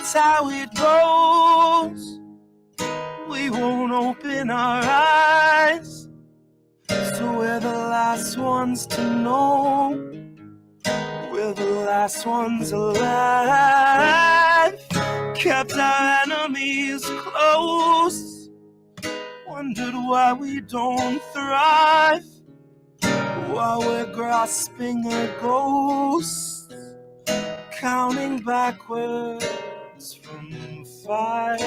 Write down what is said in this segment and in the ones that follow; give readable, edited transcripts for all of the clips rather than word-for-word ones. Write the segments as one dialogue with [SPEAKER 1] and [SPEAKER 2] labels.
[SPEAKER 1] that's how it goes. We won't open our eyes, so we're the last ones to know. We're the last ones alive. Kept our enemies close. Wondered why we don't thrive, while we're grasping at ghosts, counting backwards from 5.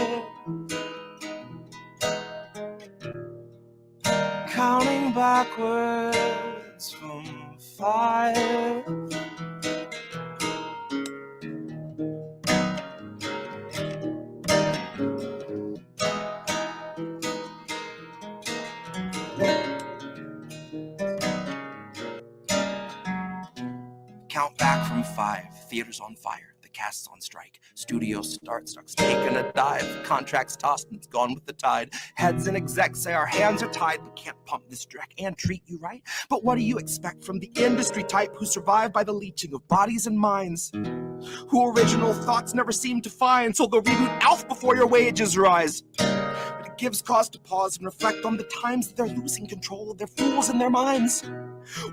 [SPEAKER 1] Counting backwards from 5. Count back from 5. Theater's on fire. The cast's on strike. Studio starts taking a dive. Contracts tossed and it's gone with the tide. Heads and execs say our hands are tied. We can't pump this direct and treat you right. But what do you expect from the industry type who survive by the leeching of bodies and minds? Who original thoughts never seem to find, so they'll reboot ALF before your wages rise. But it gives cause to pause and reflect on the times that they're losing control of their fools in their minds.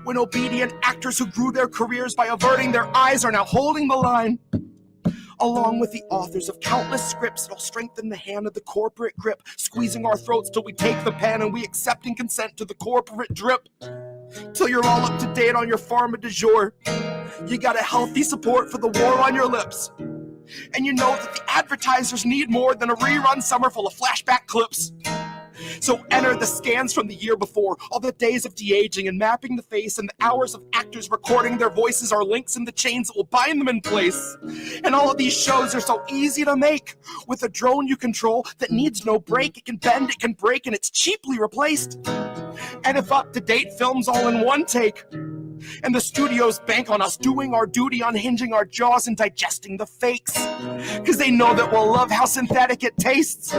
[SPEAKER 1] When obedient actors who grew their careers by averting their eyes are now holding the line, along with the authors of countless scripts that'll strengthen the hand of the corporate grip, squeezing our throats till we take the pen and we accept and consent to the corporate drip. Till you're all up to date on your pharma du jour, you got a healthy support for the war on your lips. And you know that the advertisers need more than a rerun summer full of flashback clips. So enter the scans from the year before, all the days of de-aging and mapping the face, and the hours of actors recording their voices are links in the chains that will bind them in place. And all of these shows are so easy to make. With a drone you control that needs no break, it can bend, it can break, and it's cheaply replaced. And if up-to-date films all in one take, and the studios bank on us doing our duty, unhinging our jaws and digesting the fakes, because they know that we'll love how synthetic it tastes.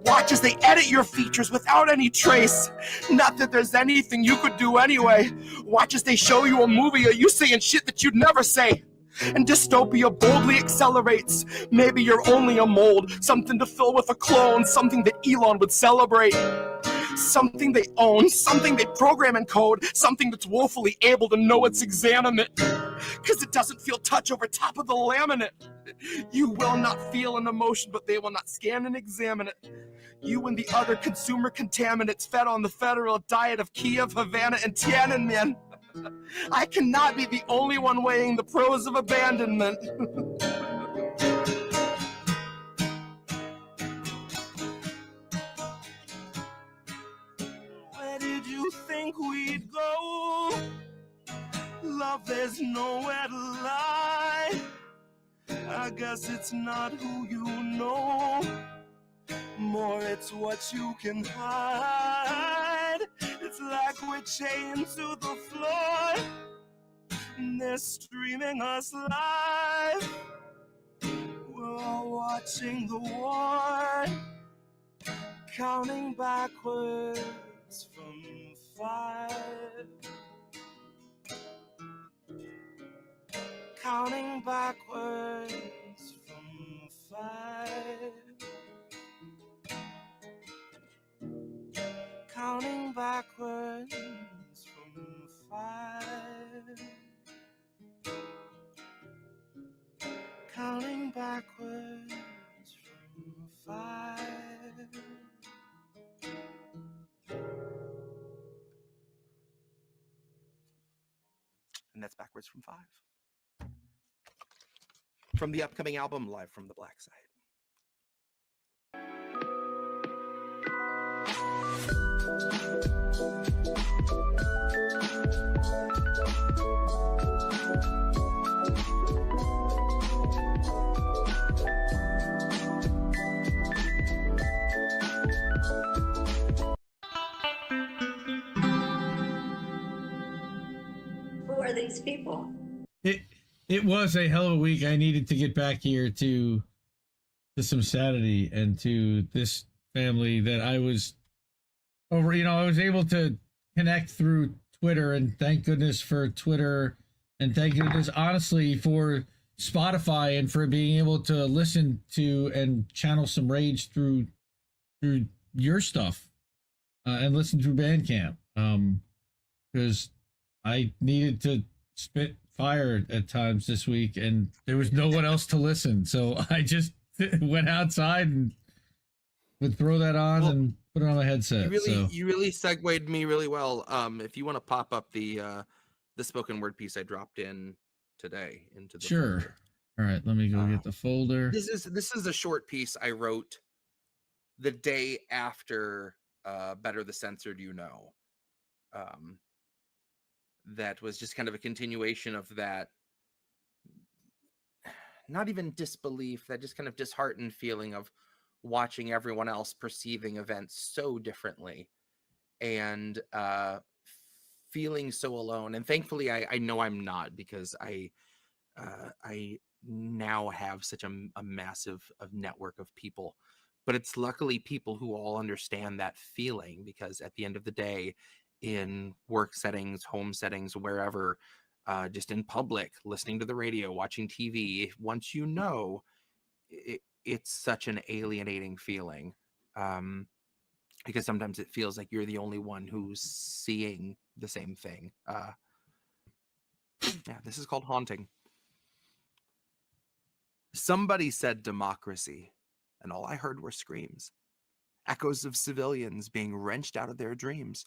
[SPEAKER 1] Watch as they edit your features without any trace. Not that there's anything you could do anyway. Watch as they show you a movie of you saying shit that you'd never say. And dystopia boldly accelerates. Maybe you're only a mold, something to fill with a clone, something that Elon would celebrate. Something they own, something they program and code, something that's woefully able to know it's exanimate. Cause it doesn't feel touch over top of the laminate. You will not feel an emotion, but they will not scan and examine it. You and the other consumer contaminants fed on the federal diet of Kiev, Havana, and Tiananmen. I cannot be the only one weighing the pros of abandonment. Where did you think we'd go? Love, there's nowhere to lie. I guess it's not who you know. More, it's what you can hide. It's like we're chained to the floor, and they're streaming us live. We're all watching the war, counting backwards from 5. Counting backwards from 5. Counting backwards from 5. Counting backwards from 5. And that's backwards from 5. From the upcoming album, Live from the Black Side.
[SPEAKER 2] Who are these people?
[SPEAKER 3] It was a hell of a week. I needed to get back here to some sanity and to this family that I was over. You know, I was able to connect through Twitter, and thank goodness for Twitter, and thank goodness, honestly, for Spotify and for being able to listen to and channel some rage through your stuff and listen through Bandcamp. Because I needed to spit fire at times this week, and there was no one else to listen, so I just went outside and would throw that on and put it on my headset.
[SPEAKER 1] You really segued me really well. If you want to pop up the spoken word piece I dropped in today into the folder.
[SPEAKER 3] All right, let me go get the folder.
[SPEAKER 1] This is a short piece I wrote the day after Better the Censored You Know. That was just kind of a continuation of that, not even disbelief, that just kind of disheartened feeling of watching everyone else perceiving events so differently and feeling so alone. And thankfully I know I'm not, because I now have such a massive network of people, but it's luckily people who all understand that feeling, because at the end of the day, in work settings, home settings, wherever, just in public, listening to the radio, watching TV, once you know, it's such an alienating feeling, because sometimes it feels like you're the only one who's seeing the same thing. Yeah, this is called Haunting. Somebody said democracy, and all I heard were screams, echoes of civilians being wrenched out of their dreams,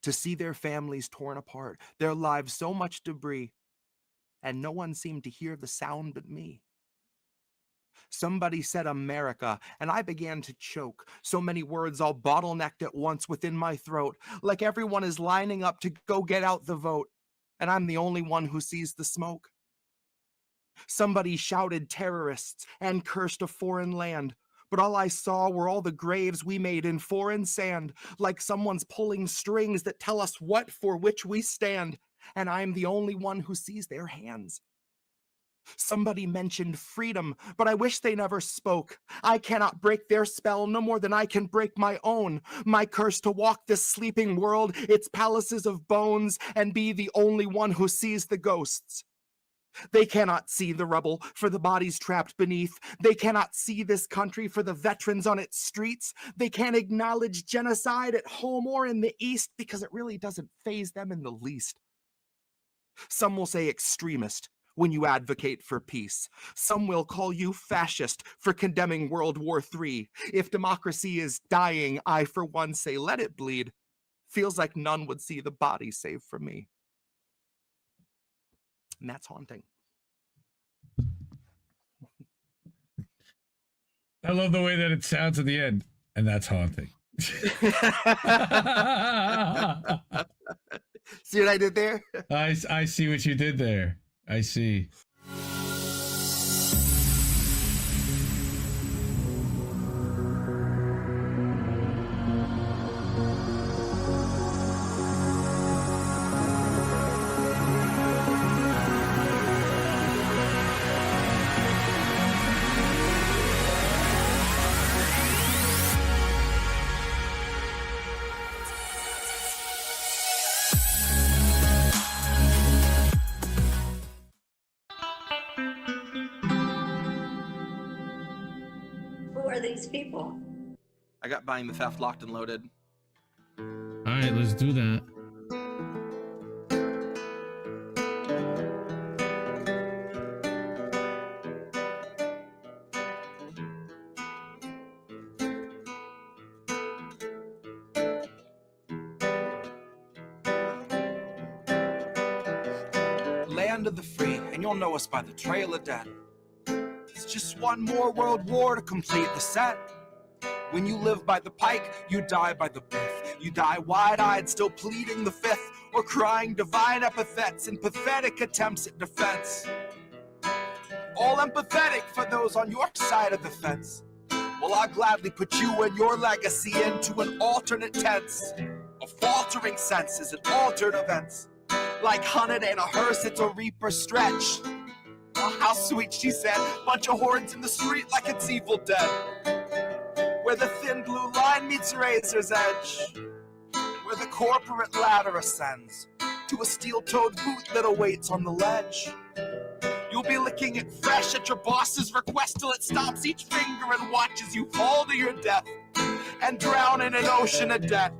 [SPEAKER 1] to see their families torn apart, their lives so much debris, and no one seemed to hear the sound but me. Somebody said America, and I began to choke, so many words all bottlenecked at once within my throat, like everyone is lining up to go get out the vote, and I'm the only one who sees the smoke. Somebody shouted terrorists and cursed a foreign land, but all I saw were all the graves we made in foreign sand, like someone's pulling strings that tell us what for which we stand, and I'm the only one who sees their hands. Somebody mentioned freedom, but I wish they never spoke. I cannot break their spell no more than I can break my own. My curse to walk this sleeping world, its palaces of bones, and be the only one who sees the ghosts. They cannot see the rubble for the bodies trapped beneath. They cannot see this country for the veterans on its streets. They can't acknowledge genocide at home or in the East because it really doesn't faze them in the least. Some will say extremist when you advocate for peace. Some will call you fascist for condemning World War III. If democracy is dying, I for one say let it bleed. Feels like none would see the body save for me. And that's haunting.
[SPEAKER 3] I love the way that it sounds at the end. And that's haunting.
[SPEAKER 1] See what I did there?
[SPEAKER 3] I see what you did there. I see.
[SPEAKER 2] People.
[SPEAKER 1] I got Buying the Theft locked and loaded.
[SPEAKER 3] All right, let's do that.
[SPEAKER 1] Land of the free, and you'll know us by the trail of dead. It's just one more world war to complete the set. When you live by the pike, you die by the booth. You die wide-eyed, still pleading the fifth, or crying divine epithets in pathetic attempts at defense. All empathetic for those on your side of the fence. Well, I'll gladly put you and your legacy into an alternate tense. A faltering sense is an altered events. Like hunted in a hearse, it's a reaper stretch. Oh, how sweet, she said. Bunch of hordes in the street like it's Evil Dead. Where the thin blue line meets razor's edge. Where the corporate ladder ascends to a steel-toed boot that awaits on the ledge. You'll be licking it fresh at your boss's request till it stops each finger and watches you fall to your death and drown in an ocean of debt.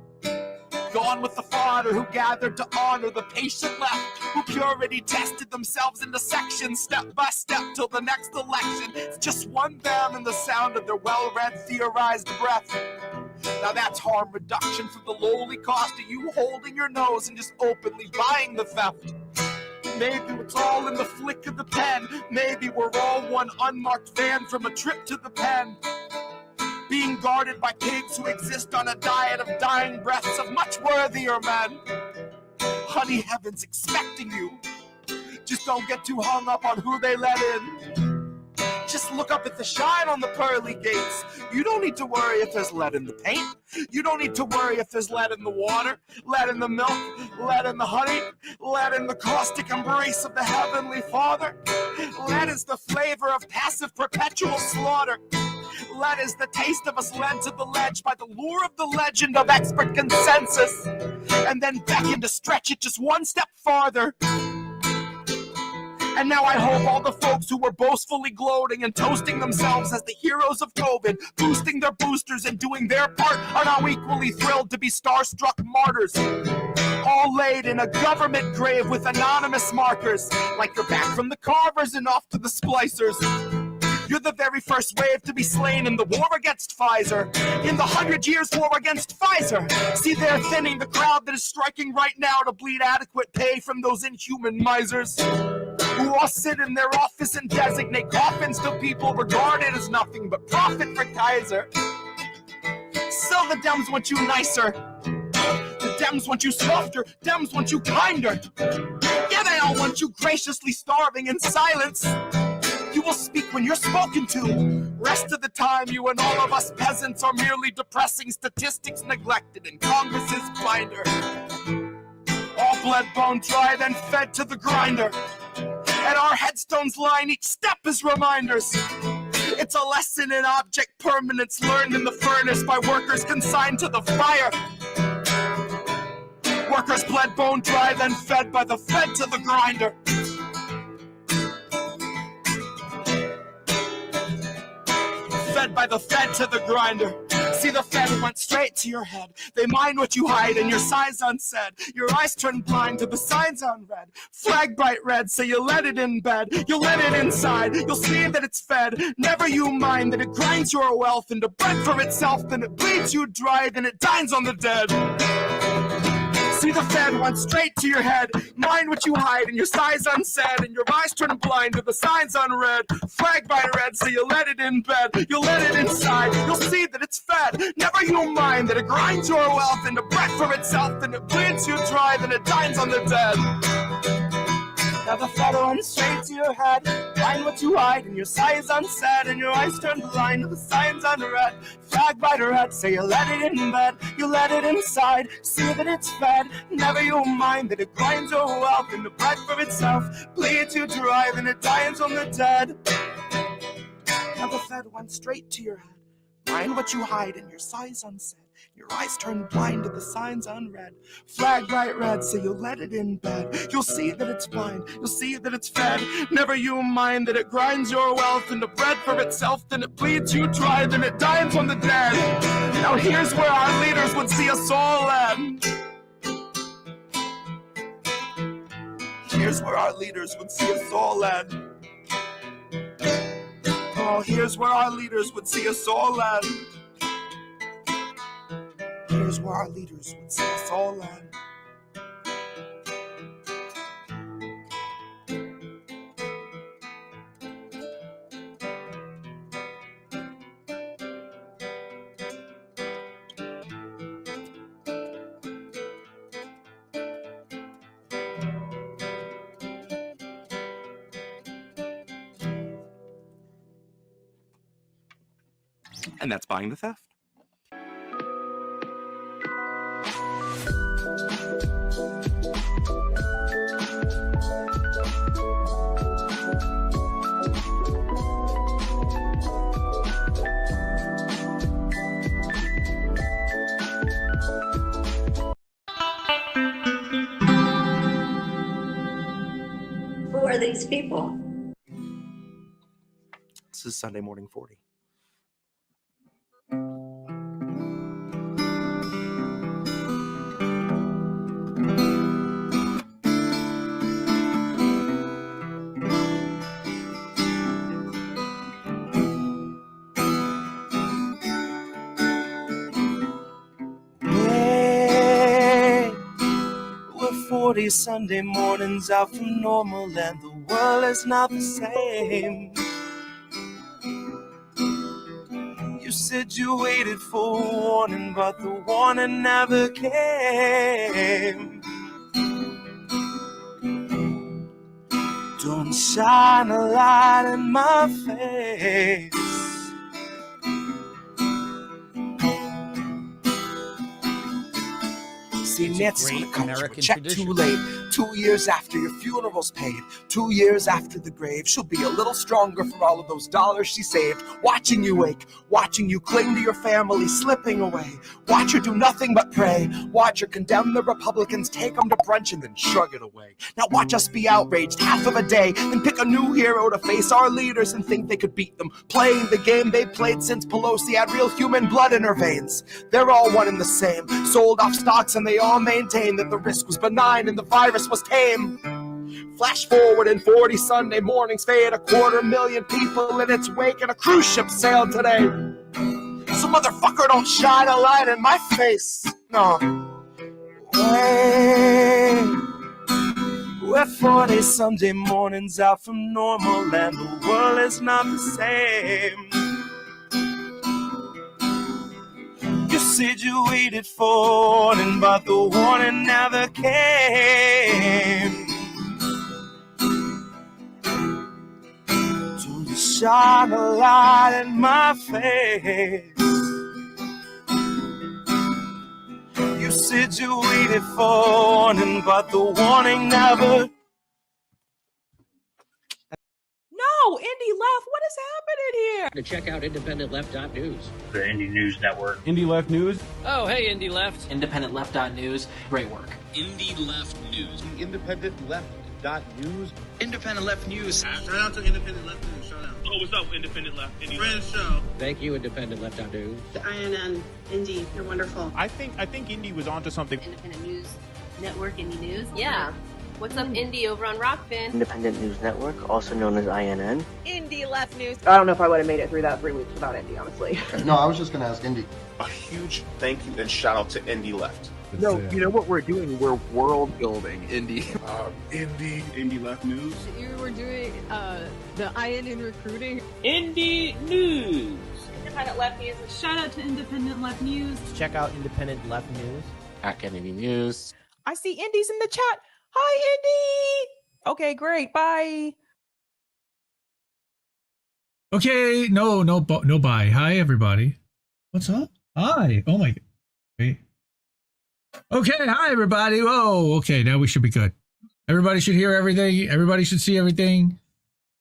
[SPEAKER 1] Gone with the fodder who gathered to honor the patient left, who purity tested themselves into sections step by step till the next election. It's just one them and the sound of their well-read theorized breath. Now that's harm reduction for the lowly cost of you holding your nose and just openly buying the theft. Maybe it's all in the flick of the pen. Maybe we're all one unmarked van from a trip to the pen, being guarded by pigs who exist on a diet of dying breaths of much worthier men. Honey, heaven's expecting you. Just don't get too hung up on who they let in. Just look up at the shine on the pearly gates. You don't need to worry if there's lead in the paint. You don't need to worry if there's lead in the water, lead in the milk, lead in the honey, lead in the caustic embrace of the Heavenly Father. Lead is the flavor of passive perpetual slaughter. Lead is the taste of us led to the ledge by the lure of the legend of expert consensus, and then beckon to stretch it just one step farther. And now I hope all the folks who were boastfully gloating and toasting themselves as the heroes of COVID, boosting their boosters and doing their part, are now equally thrilled to be starstruck martyrs, all laid in a government grave with anonymous markers, like you're back from the carvers and off to the splicers. You're the very first wave to be slain in the war against Pfizer, in the 100 years war against Pfizer. See, they're thinning the crowd that is striking right now to bleed adequate pay from those inhuman misers who all sit in their office and designate coffins to people regarded as nothing but profit for Kaiser. So the Dems want you nicer. The Dems want you softer. Dems want you kinder. Yeah, they all want you graciously starving in silence. You will speak when you're spoken to. Rest of the time, you and all of us peasants are merely depressing statistics neglected in Congress's binder. All blood, bone, dry, then fed to the grinder. And our headstones line each step as reminders. It's a lesson in object permanence learned in the furnace by workers consigned to the fire. Workers bled, bone, dry, then fed by the fed to the grinder. Fed by the fed to the grinder. See, the fed went straight to your head. They mind what you hide and your sighs unsaid. Your eyes turn blind to the signs unread. Flag bright red, so you let it in bed. You'll let it inside, you'll see that it's fed. Never you mind that it grinds your wealth into bread for itself. Then it bleeds you dry, then it dines on the dead. See, the fed went straight to your head. Mind what you hide and your sighs unsaid, and your eyes turn blind to the signs unread. Flag by red, so you let it in bed. You'll let it inside, you'll see that it's fed. Never you mind that it grinds your wealth into bread for itself, then it bleeds you dry, then it dines on the dead. Now the fed went straight to your head. Find what you hide and your sighs unsaid, and your eyes turn blind to the signs unread. Flag by red, so you let it in bed. You let it inside, see that it's fed. Never you mind that it grinds your wealth into bread for itself. Bleeds you dry, then it dines on the dead. Now the fed went straight to your head. Find what you hide and your sighs unsaid. Your eyes turn blind to the signs unread. Flag bright red, so you'll let it in bed. You'll see that it's blind, you'll see that it's fed. Never you mind that it grinds your wealth into bread for itself. Then it bleeds you dry, then it dines on the dead. Now here's where our leaders would see us all end. Here's where our leaders would see us all end. Oh, here's where our leaders would see us all end. Here's where our leaders would see us all end. And that's buying the theft.
[SPEAKER 2] Who are these people?
[SPEAKER 1] This is Sunday Morning 40. We're 40 Sunday mornings out from normal, and the world is not the same. You said you waited for a warning, but the warning never came. Don't shine a light in my face. See, Nancy's gonna cut you a check too late. 2 years after your funeral's paid, 2 years after the grave, she'll be a little stronger for all of those dollars she saved. Watching you wake, watching you cling to your family, slipping away. Watch her do nothing but pray. Watch her condemn the Republicans, take them to brunch, and then shrug it away. Now watch us be outraged half of a day, then pick a new hero to face our leaders and think they could beat them, playing the game they played since Pelosi had real human blood in her veins. They're all one and the same, sold off stocks, and they all maintain that the risk was benign and the virus was tame. Flash forward in 40 Sunday mornings, fade 250,000 people in its wake, and a cruise ship sailed today. So motherfucker, don't shine a light in my face. No. Wait. We're 40 Sunday mornings out from normal, and the world is not the same. You said you waited for a warning, but the warning never came. Don't shine a light in my face. You said you waited for a warning, but the warning never.
[SPEAKER 4] No, Indy Left, what is happening here?
[SPEAKER 5] To check out IndependentLeft.news.
[SPEAKER 6] The Indie News Network.
[SPEAKER 7] Indie Left News.
[SPEAKER 5] Oh, hey, Indie Left.
[SPEAKER 8] IndependentLeft.news. Great work.
[SPEAKER 5] Indie Left News.
[SPEAKER 7] IndependentLeft.news.
[SPEAKER 8] Independent Left News.
[SPEAKER 6] Shout out to Independent Left News. Shout out. Oh, what's up, Independent Left? Indie Friend Show.
[SPEAKER 5] Thank you, IndependentLeft.news.
[SPEAKER 9] INN, Indy, you're wonderful.
[SPEAKER 7] I think Indy was onto something.
[SPEAKER 10] Independent News Network, Indie News.
[SPEAKER 11] Yeah. What's up, Indy, over on Rockfin?
[SPEAKER 12] Independent News Network, also known as INN.
[SPEAKER 4] Indie Left News.
[SPEAKER 9] I don't know if I would have made it through that 3 weeks without Indy, honestly.
[SPEAKER 13] No, I was just going to ask Indy.
[SPEAKER 14] A huge thank you and shout out to Indie Left.
[SPEAKER 15] No, you know what we're doing? We're world building, Indy.
[SPEAKER 6] Indie Left News.
[SPEAKER 4] You were doing the INN recruiting.
[SPEAKER 5] Indie News.
[SPEAKER 11] Independent Left News.
[SPEAKER 4] Shout out to Independent Left News.
[SPEAKER 16] Check out Independent Left News.
[SPEAKER 5] At Kennedy News.
[SPEAKER 4] I see Indy's in the chat. Hi, Indy. Okay, great. Bye.
[SPEAKER 3] Okay, no bye. Hi, everybody. What's up? Hi. Oh my. Wait. Okay, hi, everybody. Whoa. Okay, now we should be good. Everybody should hear everything. Everybody should see everything.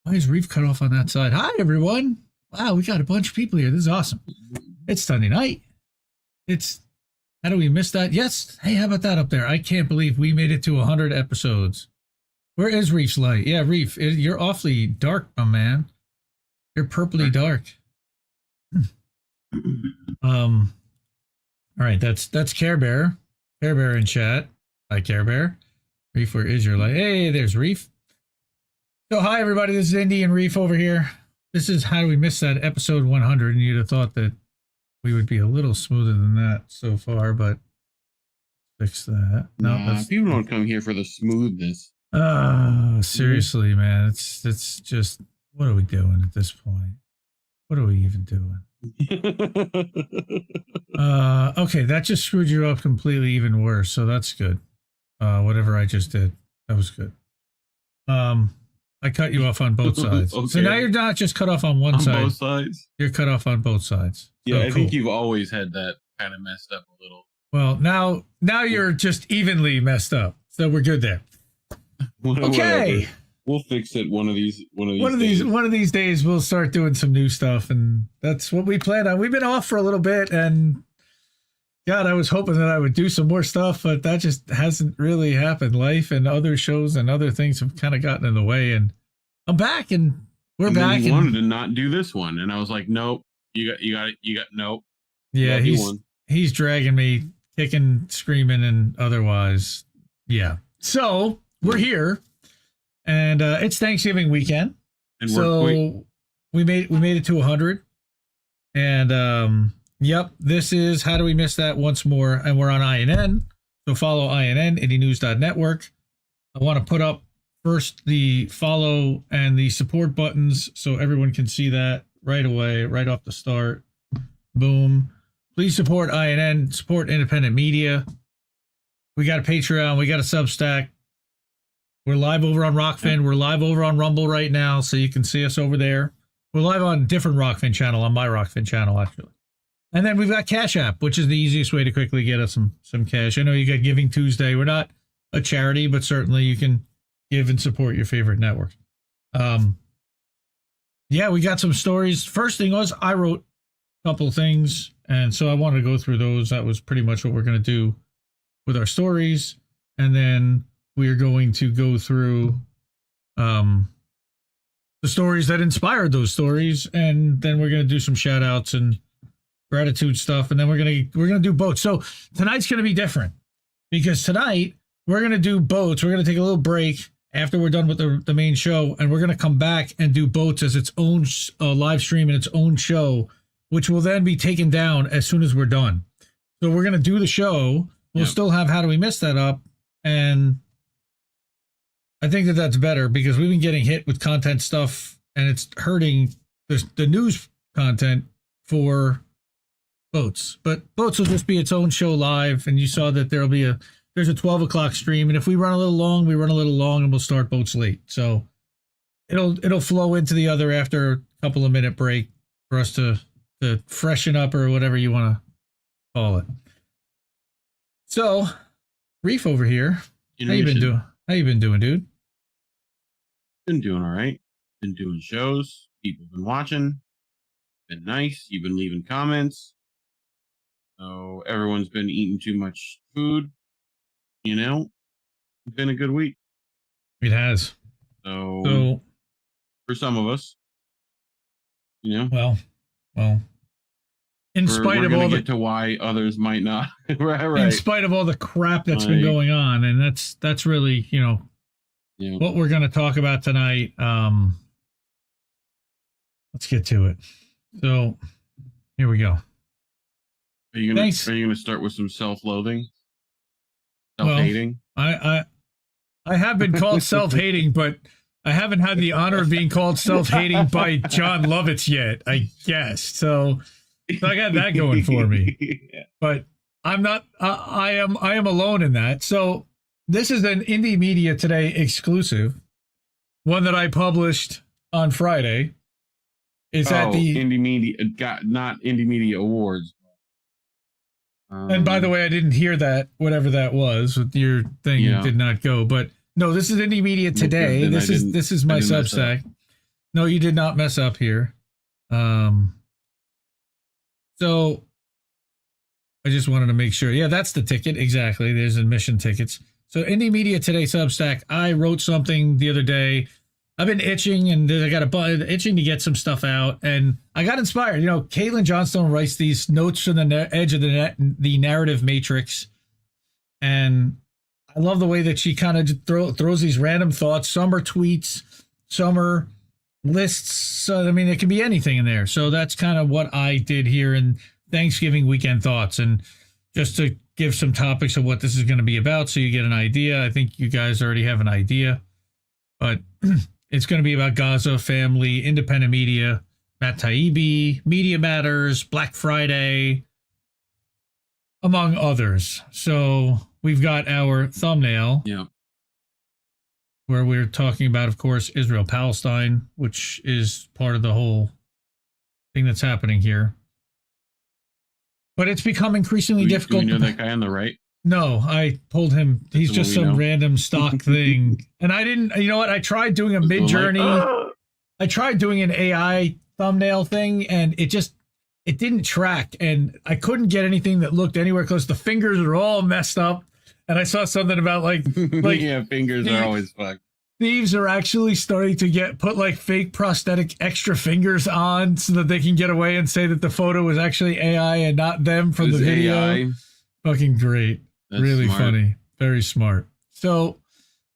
[SPEAKER 3] Why is Reef cut off on that side? Hi, everyone. Wow, we got a bunch of people here. This is awesome. It's Sunday night. How do we miss that? Yes. Hey, how about that up there? I can't believe we made it to 100 episodes. Where is Reef's light? Yeah, Reef, you're awfully dark, my man. You're purpley dark. All right, that's Care Bear. Care Bear in chat. Hi, Care Bear. Reef, where is your light? Hey, there's Reef. So, hi, everybody. This is Indy and Reef over here. This is How Do We Miss That, episode 100, and you'd have thought that we would be a little smoother than that so far, but fix that.
[SPEAKER 17] No, people don't come here for the smoothness.
[SPEAKER 3] Seriously, man. It's just, what are we doing at this point? What are we even doing? Okay, that just screwed you up completely even worse, so that's good. Whatever I just did, that was good. I cut you off on both sides. Okay. So now you're not just cut off on one side. On both sides? You're cut off on both sides.
[SPEAKER 17] Yeah, I think you've always had that kind of messed up a little.
[SPEAKER 3] Well, now you're just evenly messed up. So we're good there. Okay.
[SPEAKER 17] We'll fix it one of these
[SPEAKER 3] days we'll start doing some new stuff, and that's what we plan on. We've been off for a little bit, and God, I was hoping that I would do some more stuff, but that just hasn't really happened. Life and other shows and other things have kind of gotten in the way, and I'm back, and We're
[SPEAKER 17] and
[SPEAKER 3] back.
[SPEAKER 17] Then he wanted to not do this one, and I was like, nope. You got nope.
[SPEAKER 3] Yeah, he's dragging me, kicking, screaming, and otherwise. Yeah. So we're here, and it's Thanksgiving weekend.
[SPEAKER 17] And
[SPEAKER 3] we made it to 100, and yep, this is How Do We Miss That once more, and we're on INN. So follow INN, indienews.network. I want to put up first the follow and the support buttons so everyone can see that right away, right off the start. Boom. Please support INN, support independent media. We got a Patreon, we got a Substack. We're live over on Rockfin. We're live over on Rumble right now, so you can see us over there. We're live on a different Rockfin channel, on my Rockfin channel, actually. And then we've got Cash App, which is the easiest way to quickly get us some cash. I know you got Giving Tuesday. We're not a charity, but certainly you can give and support your favorite networks. Yeah, we got some stories. First thing was I wrote a couple things, and so I wanted to go through those. That was pretty much what we're going to do with our stories. And then we're going to go through the stories that inspired those stories, and then we're going to do some shout outs and gratitude stuff, and then we're going to do boats. So tonight's going to be different because tonight we're going to do boats. We're going to take a little break after we're done with the main show, and we're going to come back and do boats as its own live stream and its own show, which will then be taken down as soon as we're done. So we're going to do the show. We'll still have How Do We Miss That up, and I think that that's better because we've been getting hit with content stuff, and it's hurting the news content for boats. But boats will just be its own show live, and you saw that there's a 12 o'clock stream, and if we run a little long, we run a little long, and we'll start boats late. So it'll flow into the other after a couple of minute break for us to freshen up or whatever you want to call it. So, Reef over here, how you been doing? How you been doing, dude?
[SPEAKER 17] Been doing all right. Been doing shows. People been watching. Been nice. You've been leaving comments. So everyone's been eating too much food. You know, it's been a good week.
[SPEAKER 3] It has.
[SPEAKER 17] So for some of us, you know,
[SPEAKER 3] well. In spite of all
[SPEAKER 17] get to why others might not, right.
[SPEAKER 3] In spite of all the crap that's been going on, and that's really, you know, what we're going to talk about tonight. Let's get to it. So here we go.
[SPEAKER 17] Are you gonna start with some self-loathing, self-hating?
[SPEAKER 3] Well, I have been called self-hating, but I haven't had the honor of being called self-hating by John Lovitz yet, I guess. So I got that going for me. But I'm not. I am alone in that. So this is an Indie Media Today exclusive, one that I published on Friday. It's at the
[SPEAKER 17] Indie Media not Indie Media Awards.
[SPEAKER 3] And by the way, I didn't hear that, whatever that was, with your thing did not go. But no, this is Indie Media Today. This is my Substack. No, you did not mess up here. So I just wanted to make sure. Yeah, that's the ticket. Exactly. There's admission tickets. So Indie Media Today Substack. I wrote something the other day. I've been itching, and I got itching to get some stuff out, and I got inspired. You know, Caitlin Johnstone writes these notes from the edge of the narrative matrix, and I love the way that she kind of throws these random thoughts. Some are tweets, some are lists. So I mean, it can be anything in there. So that's kind of what I did here in Thanksgiving weekend thoughts, and just to give some topics of what this is going to be about, so you get an idea. I think you guys already have an idea, but. It's going to be about Gaza, family, independent media, Matt Taibbi, Media Matters, Black Friday, among others. So we've got our thumbnail where we're talking about, of course, Israel-Palestine, which is part of the whole thing that's happening here. But it's become increasingly difficult.
[SPEAKER 17] Do we know that guy on the right?
[SPEAKER 3] No, I told him he's just some random stock thing. And I didn't, you know what? I tried doing a Mid-Journey. I tried doing an AI thumbnail thing, and it didn't track. And I couldn't get anything that looked anywhere close. The fingers are all messed up. And I saw something about like
[SPEAKER 17] yeah, fingers are always fucked.
[SPEAKER 3] thieves are actually starting to put like fake prosthetic extra fingers on so that they can get away and say that the photo was actually AI and not them from the video. AI. Fucking great. That's really smart. Funny. Very smart. So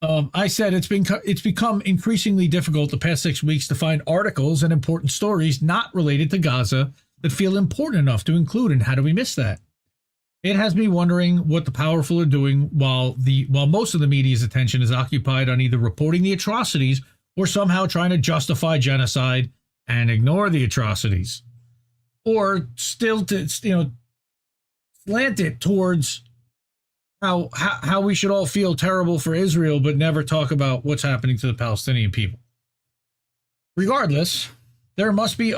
[SPEAKER 3] I said it's become increasingly difficult the past 6 weeks to find articles and important stories not related to Gaza that feel important enough to include, and how do we miss that? It has me wondering what the powerful are doing while most of the media's attention is occupied on either reporting the atrocities or somehow trying to justify genocide and ignore the atrocities, or still to slant it towards how we should all feel terrible for Israel but never talk about what's happening to the Palestinian people. Regardless, there must be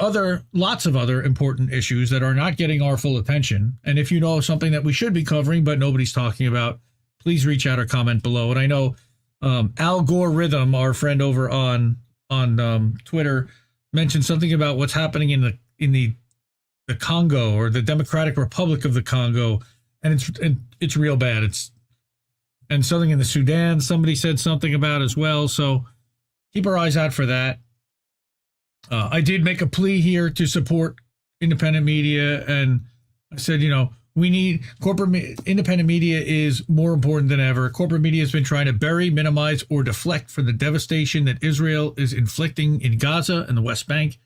[SPEAKER 3] lots of other important issues that are not getting our full attention. And if you know something that we should be covering but nobody's talking about, please reach out or comment below. And I know Algorithm, our friend over on Twitter, mentioned something about what's happening in the Congo, or the Democratic Republic of the Congo, and it's real bad. And something in the Sudan somebody said something about as well. So keep our eyes out for that. I did make a plea here to support independent media, and I said, we need independent media is more important than ever. Corporate media has been trying to bury, minimize, or deflect from the devastation that Israel is inflicting in Gaza and the West Bank.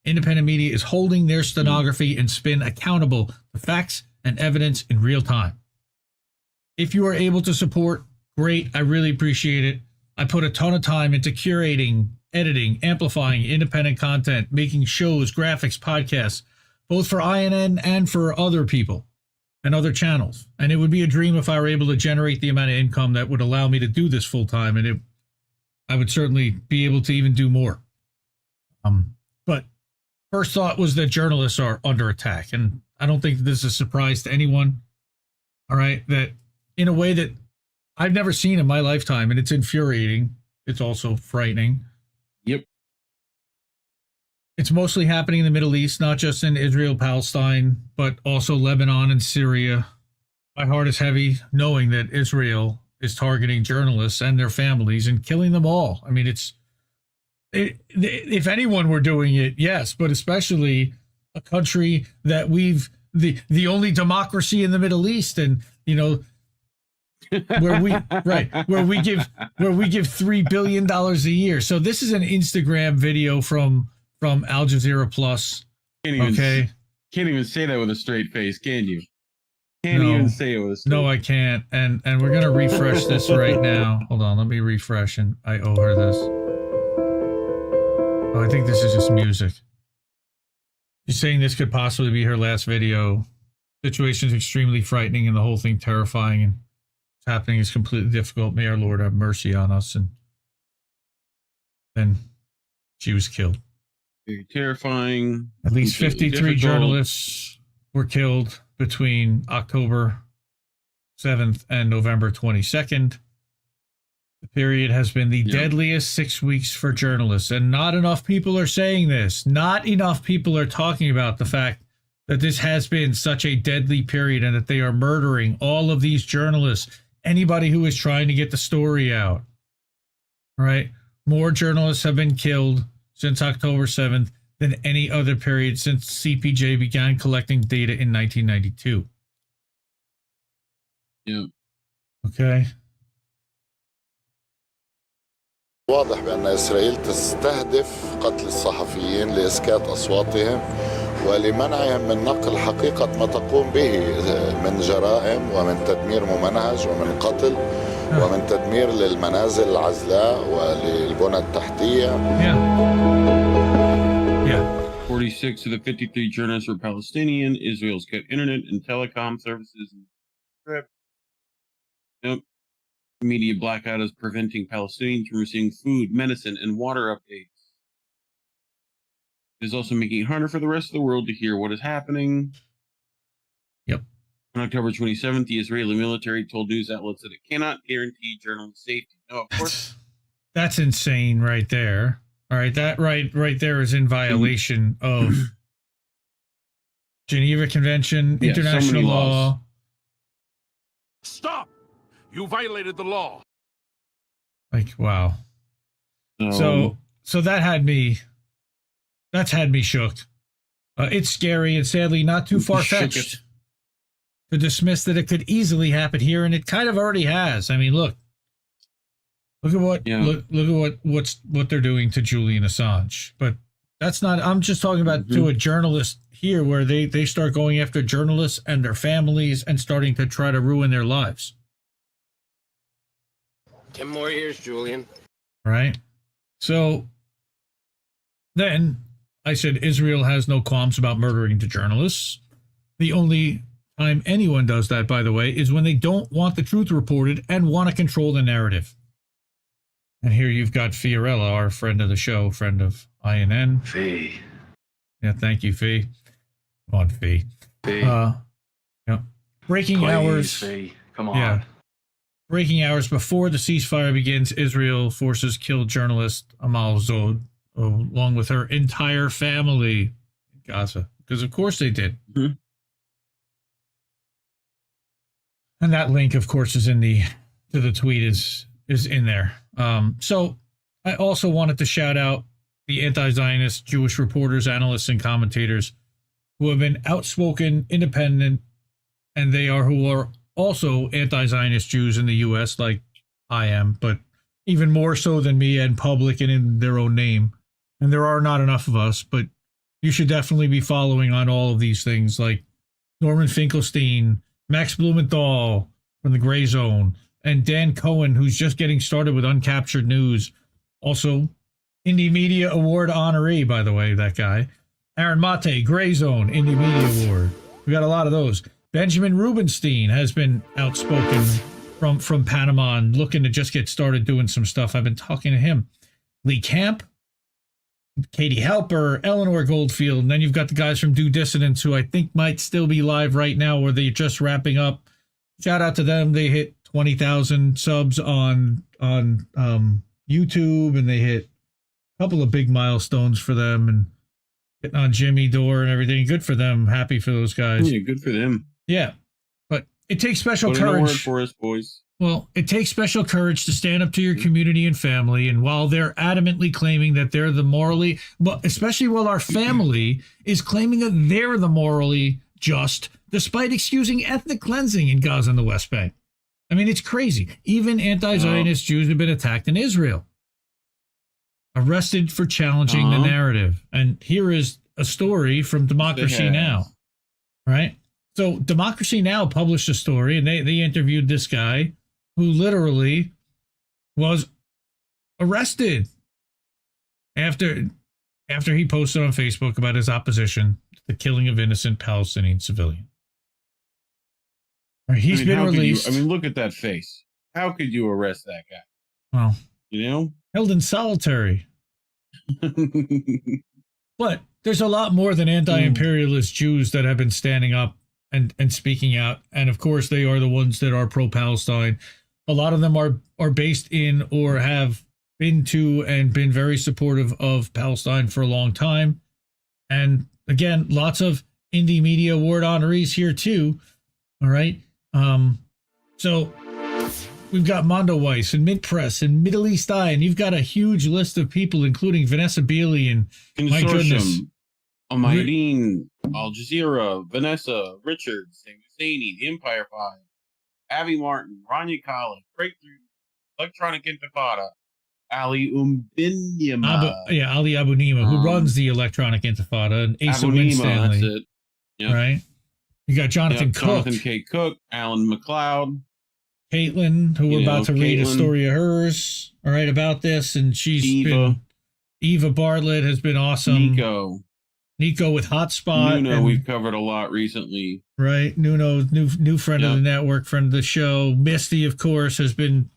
[SPEAKER 3] Independent media is holding their stenography and spin accountable to facts and evidence in real time. If you are able to support, great. I really appreciate it. I put a ton of time into curating, editing, amplifying independent content, making shows, graphics, podcasts, both for INN and for other people and other channels. And it would be a dream if I were able to generate the amount of income that would allow me to do this full time. And I would certainly be able to even do more. But first thought was that journalists are under attack. And I don't think this is a surprise to anyone. All right. That in a way that I've never seen in my lifetime. And it's infuriating. It's also frightening.
[SPEAKER 17] Yep.
[SPEAKER 3] It's mostly happening in the Middle East, not just in Israel, Palestine, but also Lebanon and Syria. My heart is heavy knowing that Israel is targeting journalists and their families and killing them all. I mean, if anyone were doing it, yes, but especially a country that the only democracy in the Middle East, and where we give $3 billion a year. So this is an Instagram video from Al Jazeera Plus.
[SPEAKER 17] Can't even say that with a straight face, can you? Can't even say it with a straight face.
[SPEAKER 3] No, I can't. And we're gonna refresh this right now. Hold on, let me refresh, and I owe her this. Oh, I think this is just music. She's saying this could possibly be her last video. Situation's extremely frightening and the whole thing terrifying, and what's happening is completely difficult. May our Lord have mercy on us. And then she was killed.
[SPEAKER 17] Very terrifying.
[SPEAKER 3] At least 53 journalists were killed between October 7th and November 22nd. The period has been the deadliest 6 weeks for journalists, and not enough people are saying this. Not enough people are talking about the fact that this has been such a deadly period and that they are murdering all of these journalists, anybody who is trying to get the story out. All right? More journalists have been killed since October 7th than any other period since CPJ began collecting data in 1992.
[SPEAKER 17] Yeah.
[SPEAKER 3] Okay.
[SPEAKER 13] واضح بأن إسرائيل تستهدف قتل الصحفيين لإسكات أصواتهم ولمنعهم من نقل حقيقة ما تقوم به من جرائم ومن تدمير ممنهج ومن قتل ومن تدمير للمنازل العزلاء وللبنى التحتية.
[SPEAKER 3] Yeah.
[SPEAKER 17] 46 of the 53 journalists were Palestinian. Israel's cut internet and telecom services. Yep. Media blackout is preventing Palestinians from receiving food, medicine, and water updates. It is also making it harder for the rest of the world to hear what is happening.
[SPEAKER 3] Yep.
[SPEAKER 17] On October 27th, the Israeli military told news outlets that it cannot guarantee journalist safety. No, of course.
[SPEAKER 3] That's insane right there. All right, that right there is in violation of Geneva Convention, international law.
[SPEAKER 18] Stop! You violated the law.
[SPEAKER 3] Like, wow. So that's had me shook. It's scary and sadly not too far-fetched to dismiss that it could easily happen here, and it kind of already has. I mean, look at what what they're doing to Julian Assange. But that's not. I'm just talking about to a journalist here, where they start going after journalists and their families and starting to try to ruin their lives.
[SPEAKER 5] 10 more years, Julian.
[SPEAKER 3] Right. So then I said Israel has no qualms about murdering the journalists. The only time anyone does that, by the way, is when they don't want the truth reported and want to control the narrative. And here you've got Fiorella, our friend of the show, friend of INN.
[SPEAKER 18] Fee.
[SPEAKER 3] Yeah, thank you, Fee. Come on, Fee.
[SPEAKER 18] Fee.
[SPEAKER 3] Yeah. Breaking
[SPEAKER 18] Please,
[SPEAKER 3] hours.
[SPEAKER 18] Fee. Come on.
[SPEAKER 3] Yeah. Breaking hours before the ceasefire begins, Israel forces kill journalist Amal Zod along with her entire family in Gaza. Because of course they did.
[SPEAKER 17] Mm-hmm.
[SPEAKER 3] And that link, of course, is in the tweet is in there. So I also wanted to shout out the anti-Zionist Jewish reporters, analysts, and commentators who have been outspoken, independent, and who are also anti-Zionist Jews in the U.S., like I am, but even more so than me, and public and in their own name. And there are not enough of us, but you should definitely be following on all of these things, like Norman Finkelstein, Max Blumenthal from the Gray Zone, and Dan Cohen, who's just getting started with Uncaptured News. Also, Indie Media Award honoree, by the way, that guy. Aaron Mate, Gray Zone, Indie Media Award. We got a lot of those. Benjamin Rubenstein has been outspoken from Panama and looking to just get started doing some stuff. I've been talking to him. Lee Camp, Katie Halper, Eleanor Goldfield, and then you've got the guys from Due Dissidence, who I think might still be live right now, or they're just wrapping up. Shout out to them. They hit 20,000 subs on YouTube, and they hit a couple of big milestones for them, and getting on Jimmy Dore and everything. Good for them. Happy for those guys.
[SPEAKER 17] Yeah, good for them.
[SPEAKER 3] Yeah, but it takes special
[SPEAKER 17] Put in a
[SPEAKER 3] courage.
[SPEAKER 17] word for us, boys.
[SPEAKER 3] Well, it takes special courage to stand up to your community and family. And while they're adamantly claiming that they're the morally, but especially while our family is claiming that they're the morally just, despite excusing ethnic cleansing in Gaza and the West Bank. I mean, it's crazy. Even anti-Zionist Jews have been attacked in Israel, arrested for challenging the narrative. And here is a story from Democracy Now! Right? So Democracy Now! Published a story, and they interviewed this guy who literally was arrested after he posted on Facebook about his opposition to the killing of innocent Palestinian civilians. He's been released.
[SPEAKER 17] Look at that face. How could you arrest that guy?
[SPEAKER 3] Well,
[SPEAKER 17] held
[SPEAKER 3] in solitary. But there's a lot more than anti-imperialist Jews that have been standing up and speaking out. And of course, they are the ones that are pro-Palestine. A lot of them are based in or have been to and been very supportive of Palestine for a long time. And again, lots of Indie Media Award honorees here too. All right. So we've got Mondo Weiss and Mid Press and Middle East Eye, and you've got a huge list of people, including Vanessa Bealey and my goodness,
[SPEAKER 17] Almaydeen, Al Jazeera, Vanessa, Richards, Husseini, The Empire 5, Avi Martin, Rania Khalid, Breakthrough, Electronic Intifada, Ali Umbinyama.
[SPEAKER 3] Ali Abu Nima, who runs the Electronic Intifada, and Asa Winstanley.
[SPEAKER 17] That's it. Yep.
[SPEAKER 3] Right? You got Jonathan Cook.
[SPEAKER 17] Jonathan K. Cook, Alan McLeod.
[SPEAKER 3] Caitlin, who we're about to read a story of hers, all right, about this, and Eva Bartlett has been awesome. Nico with Hotspot.
[SPEAKER 17] Nuno, we've covered a lot recently.
[SPEAKER 3] Right, Nuno, new friend of the network, friend of the show. Misty, of course, has been,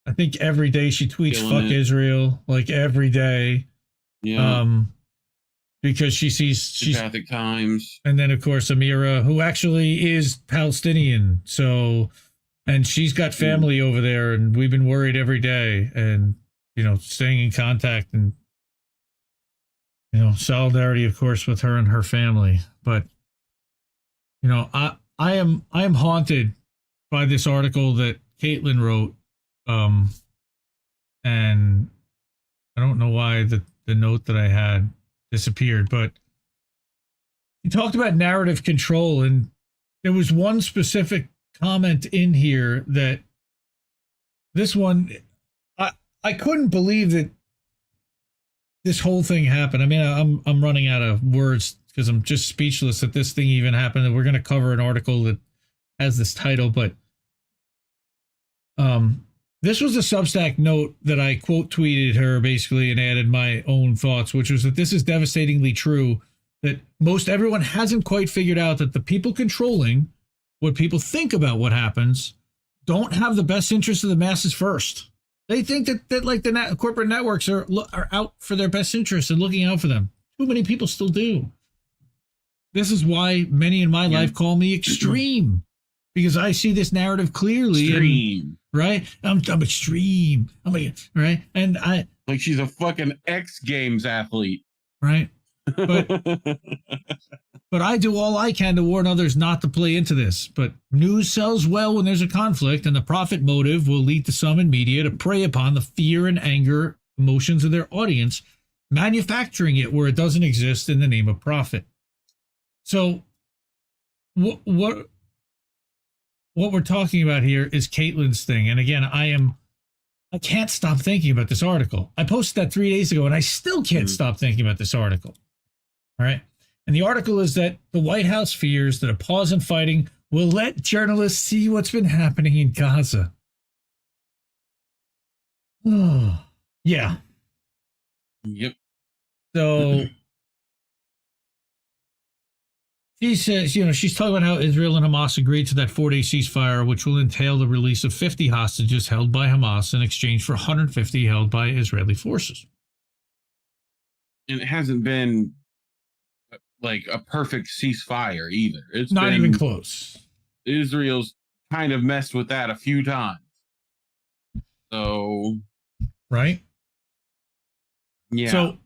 [SPEAKER 3] I think every day she tweets "fuck Israel," like every day.
[SPEAKER 17] Yeah.
[SPEAKER 3] Because she sees
[SPEAKER 17] Catholic Times,
[SPEAKER 3] and then of course Amira, who actually is Palestinian, so. And she's got family over there, and we've been worried every day, and staying in contact, and solidarity, of course, with her and her family. But I am haunted by this article that Caitlin wrote, and I don't know why the note that I had disappeared, but he talked about narrative control, and there was one specific comment in here that this one, I couldn't believe that this whole thing happened. I mean, I'm running out of words because I'm just speechless that this thing even happened. And we're going to cover an article that has this title, but this was a Substack note that I quote tweeted her basically and added my own thoughts, which was that this is devastatingly true, that most everyone hasn't quite figured out that the people controlling what people think about what happens don't have the best interest of the masses first. They think that like the corporate networks are out for their best interests and looking out for them. Too many people still do. This is why many in my life call me extreme, because I see this narrative clearly.
[SPEAKER 17] Extreme.
[SPEAKER 3] Right? I'm extreme. I'm like, right? And
[SPEAKER 17] like she's a fucking X Games athlete.
[SPEAKER 3] Right? But I do all I can to warn others not to play into this. But news sells well when there's a conflict, and the profit motive will lead to some in media to prey upon the fear and anger emotions of their audience, manufacturing it where it doesn't exist in the name of profit. So what we're talking about here is Caitlin's thing. And again, I can't stop thinking about this article. I posted that 3 days ago, and I still can't stop thinking about this article. All right. And the article is that the White House fears that a pause in fighting will let journalists see what's been happening in Gaza. Oh, yeah.
[SPEAKER 17] Yep.
[SPEAKER 3] So she says, she's talking about how Israel and Hamas agreed to that 4-day ceasefire, which will entail the release of 50 hostages held by Hamas in exchange for 150 held by Israeli forces.
[SPEAKER 17] And it hasn't been like a perfect ceasefire either. It's
[SPEAKER 3] not even close.
[SPEAKER 17] Israel's kind of messed with that a few times. So,
[SPEAKER 3] right?
[SPEAKER 17] Yeah.
[SPEAKER 3] So,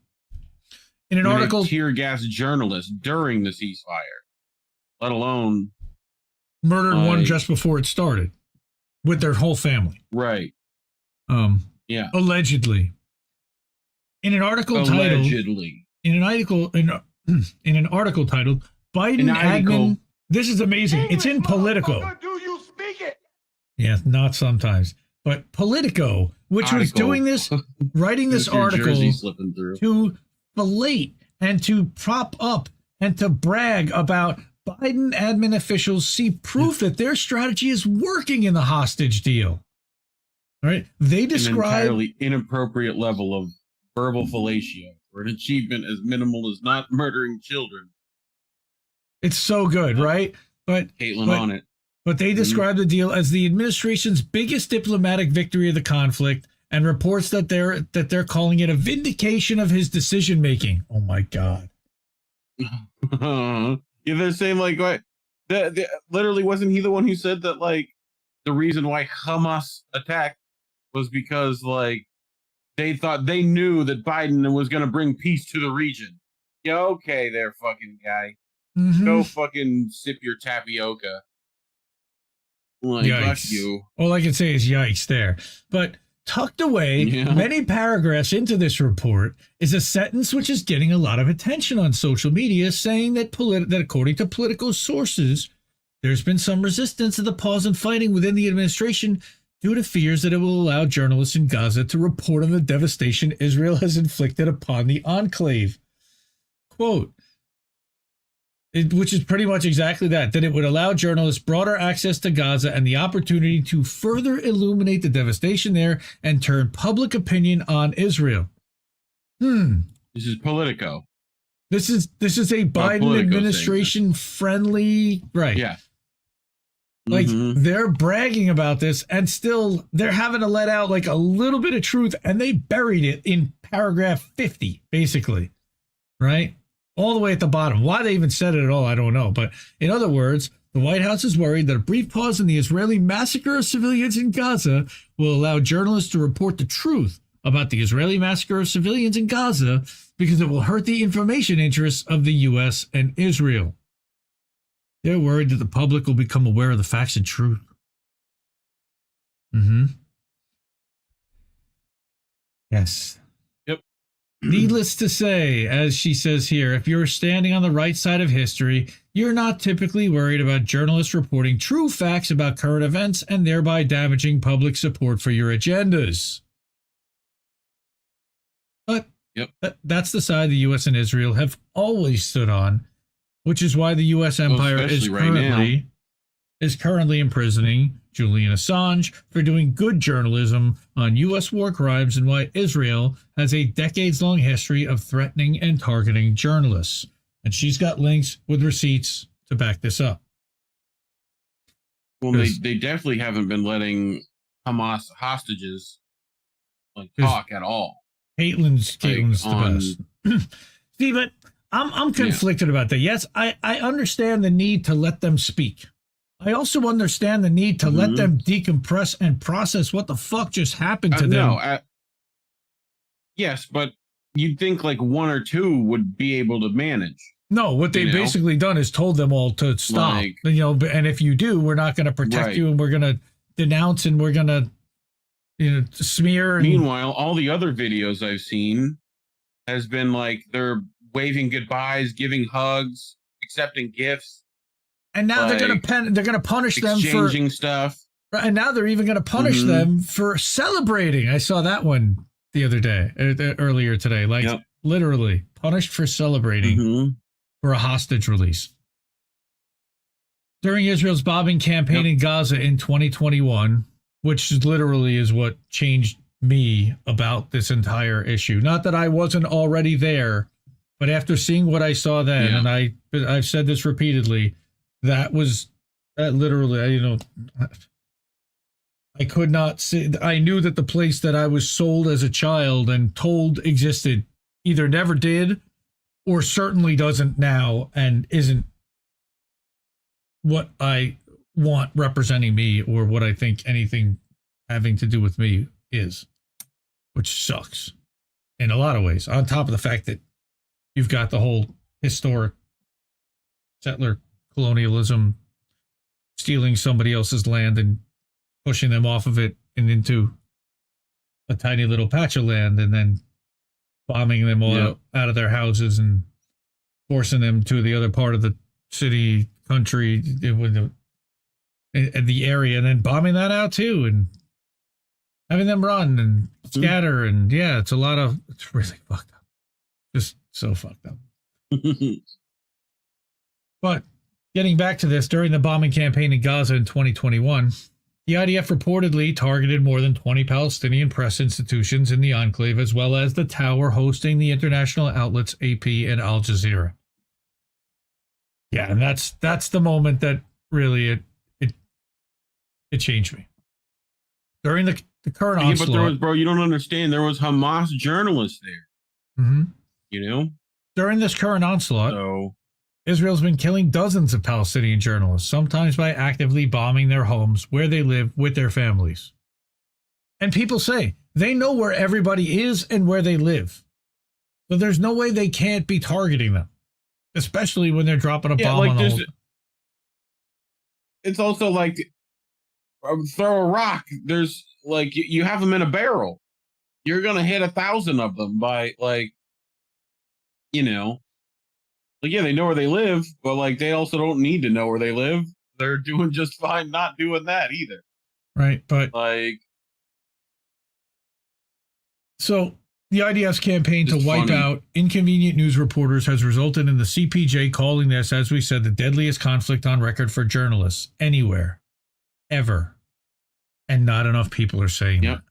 [SPEAKER 3] in an article,
[SPEAKER 17] tear gas journalists during the ceasefire, let alone
[SPEAKER 3] murdered one just before it started with their whole family.
[SPEAKER 17] Right. Yeah.
[SPEAKER 3] Allegedly. In an article titled Biden admin. This is amazing.
[SPEAKER 18] English,
[SPEAKER 3] it's in Politico.
[SPEAKER 18] Do you speak it?
[SPEAKER 3] Yeah, not sometimes. But Politico, which was doing this, writing this article to fillet and to prop up and to brag about Biden admin officials see proof that their strategy is working in the hostage deal. All right. They describe
[SPEAKER 17] an entirely inappropriate level of verbal fellatio for an achievement as minimal as not murdering children.
[SPEAKER 3] It's so good, right? But
[SPEAKER 17] Caitlin on it.
[SPEAKER 3] But they describe the deal as the administration's biggest diplomatic victory of the conflict, and reports that they're calling it a vindication of his decision making. Oh my God!
[SPEAKER 17] Yeah, they're saying like what? Literally, wasn't he the one who said that like the reason why Hamas attacked was because like they knew that Biden was going to bring peace to the region? Yeah, okay, there, fucking guy.
[SPEAKER 3] Mm-hmm.
[SPEAKER 17] Go fucking sip your tapioca. Like, fuck you.
[SPEAKER 3] All I can say is yikes there. But tucked away many paragraphs into this report is a sentence which is getting a lot of attention on social media, saying that according to political sources, there's been some resistance to the pause in fighting within the administration due to fears that it will allow journalists in Gaza to report on the devastation Israel has inflicted upon the enclave. Quote, which is pretty much exactly that it would allow journalists broader access to Gaza and the opportunity to further illuminate the devastation there and turn public opinion on Israel.
[SPEAKER 17] This is Politico.
[SPEAKER 3] This is a Biden administration friendly, right?
[SPEAKER 17] Yeah.
[SPEAKER 3] Like they're bragging about this, and still they're having to let out like a little bit of truth, and they buried it in paragraph 50, basically, right? All the way at the bottom. Why they even said it at all, I don't know. But in other words, the White House is worried that a brief pause in the Israeli massacre of civilians in Gaza will allow journalists to report the truth about the Israeli massacre of civilians in Gaza because it will hurt the information interests of the U.S. and Israel. They're worried that the public will become aware of the facts and truth. Yes.
[SPEAKER 17] Yep.
[SPEAKER 3] Needless to say, as she says here, if you're standing on the right side of history, you're not typically worried about journalists reporting true facts about current events and thereby damaging public support for your agendas. But that's the side the U.S. and Israel have always stood on, which is why the U.S. empire is currently imprisoning Julian Assange for doing good journalism on U.S. war crimes, and why Israel has a decades-long history of threatening and targeting journalists. And she's got links with receipts to back this up.
[SPEAKER 17] Well, they definitely haven't been letting Hamas hostages talk at all.
[SPEAKER 3] Caitlin's the best. See, but I'm conflicted about that. Yes, I understand the need to let them speak. I also understand the need to let them decompress and process what the fuck just happened to them.
[SPEAKER 17] Yes, but you'd think one or two would be able to manage.
[SPEAKER 3] No, what they've basically done is told them all to stop. And if you do, we're not going to protect you, and we're going to denounce, and we're going to smear.
[SPEAKER 17] Meanwhile, all the other videos I've seen has been they're waving goodbyes, giving hugs, accepting gifts.
[SPEAKER 3] And now they're going to punish them for
[SPEAKER 17] exchanging stuff.
[SPEAKER 3] And now they're even going to punish them for celebrating. I saw that one the other day, earlier today. Literally punished for celebrating for a hostage release. During Israel's bombing campaign in Gaza in 2021, which literally is what changed me about this entire issue. Not that I wasn't already there, but after seeing what I saw then, and I've said this repeatedly, that literally, I could not see. I knew that the place that I was sold as a child and told existed either never did or certainly doesn't now, and isn't what I want representing me or what I think anything having to do with me is, which sucks in a lot of ways. On top of the fact that you've got the whole historic settler colonialism, stealing somebody else's land and pushing them off of it and into a tiny little patch of land, and then bombing them all out of their houses and forcing them to the other part of the city, country, the area, and then bombing that out too, and having them run and scatter. And it's really fucked up. Just so fucked up. But getting back to this, during the bombing campaign in Gaza in 2021, the IDF reportedly targeted more than 20 Palestinian press institutions in the enclave, as well as the tower hosting the international outlets AP and Al Jazeera. Yeah, and that's the moment that really it changed me. During the current onslaught,
[SPEAKER 17] but there was, bro, you don't understand. There was Hamas journalists there.
[SPEAKER 3] During this current onslaught, Israel's been killing dozens of Palestinian journalists, sometimes by actively bombing their homes where they live with their families. And people say they know where everybody is and where they live. So there's no way they can't be targeting them, especially when they're dropping a bomb on the whole.
[SPEAKER 17] It's also throw a rock. There's you have them in a barrel. You're going to hit 1,000 of them by they know where they live, but they also don't need to know where they live. They're doing just fine not doing that either.
[SPEAKER 3] Right, but so the IDF's campaign to wipe out inconvenient news reporters has resulted in the CPJ calling this, as we said, the deadliest conflict on record for journalists anywhere, ever. And not enough people are saying that.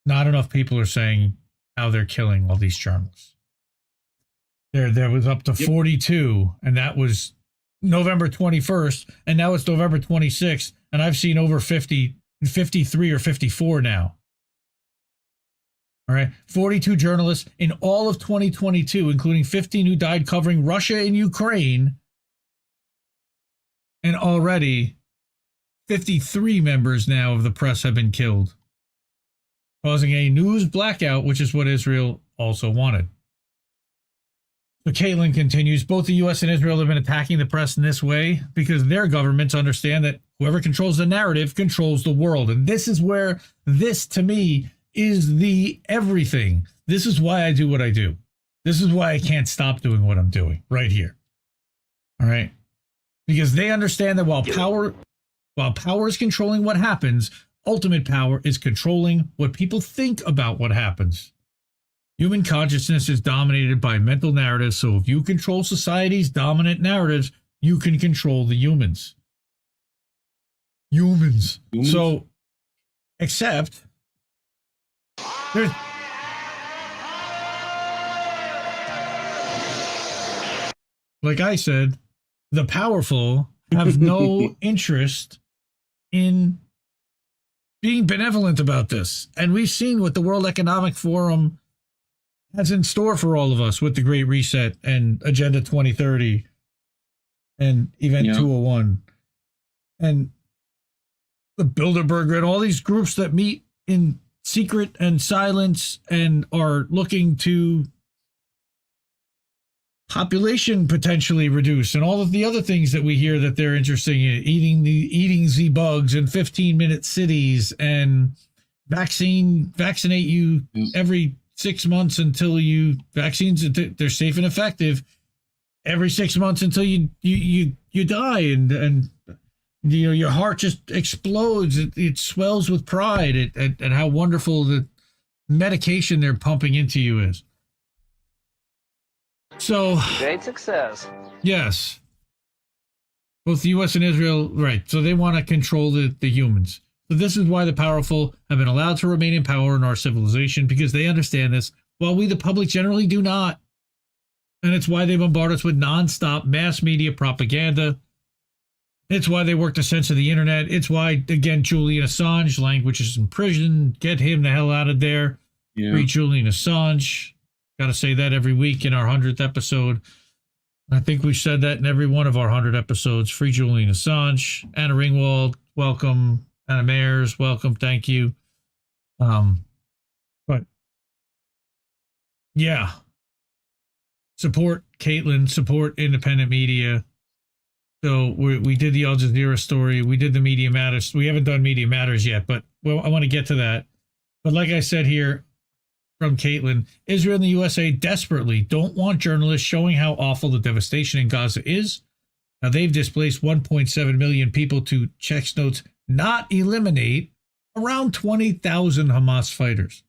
[SPEAKER 3] Not enough people are saying how they're killing all these journalists. There was up to 42, and that was November 21st, and now it's November 26th, and I've seen over 53 or 54 now. All right, 42 journalists in all of 2022, including 15 who died covering Russia and Ukraine, and already 53 members now of the press have been killed, causing a news blackout, which is what Israel also wanted. So Caitlin continues, both the U.S. and Israel have been attacking the press in this way because their governments understand that whoever controls the narrative controls the world. And this is where this, to me, is the everything. This is why I do what I do. This is why I can't stop doing what I'm doing right here. All right. Because they understand that while power is controlling what happens, ultimate power is controlling what people think about what happens. Human consciousness is dominated by mental narratives, so if you control society's dominant narratives, you can control the humans. Humans. So, except, there's... Like I said, the powerful have no interest in being benevolent about this. And we've seen what the World Economic Forum has in store for all of us with the Great Reset and Agenda 2030 and Event 201 and the Bilderberg and all these groups that meet in secret and silence and are looking to population potentially reduce and all of the other things that we hear that they're interested in, eating the bugs in 15-minute cities and vaccinate you every 6 months until vaccines, they're safe and effective every 6 months until you die and your heart just explodes. It swells with pride at how wonderful the medication they're pumping into you is. So
[SPEAKER 18] great success.
[SPEAKER 3] Yes. Both the U.S. and Israel, right. So they want to control the humans. So this is why the powerful have been allowed to remain in power in our civilization, because they understand this, while we, the public, generally do not. And it's why they bombard us with nonstop mass media propaganda. It's why they work to censor the internet. It's why, again, Julian Assange, language is in prison. Get him the hell out of there. Yeah. Free Julian Assange. Got to say that every week in our 100th episode. I think we've said that in every one of our 100 episodes. Free Julian Assange. Anna Ringwald, welcome. Anna Mayers, welcome. Thank you. But yeah, support Caitlin, support independent media. So we did the Al Jazeera story. We did the Media Matters. We haven't done Media Matters yet, but I want to get to that. But like I said here, from Caitlin, Israel and the USA desperately don't want journalists showing how awful the devastation in Gaza is. Now, they've displaced 1.7 million people to, checks notes, not eliminate around 20,000 Hamas fighters.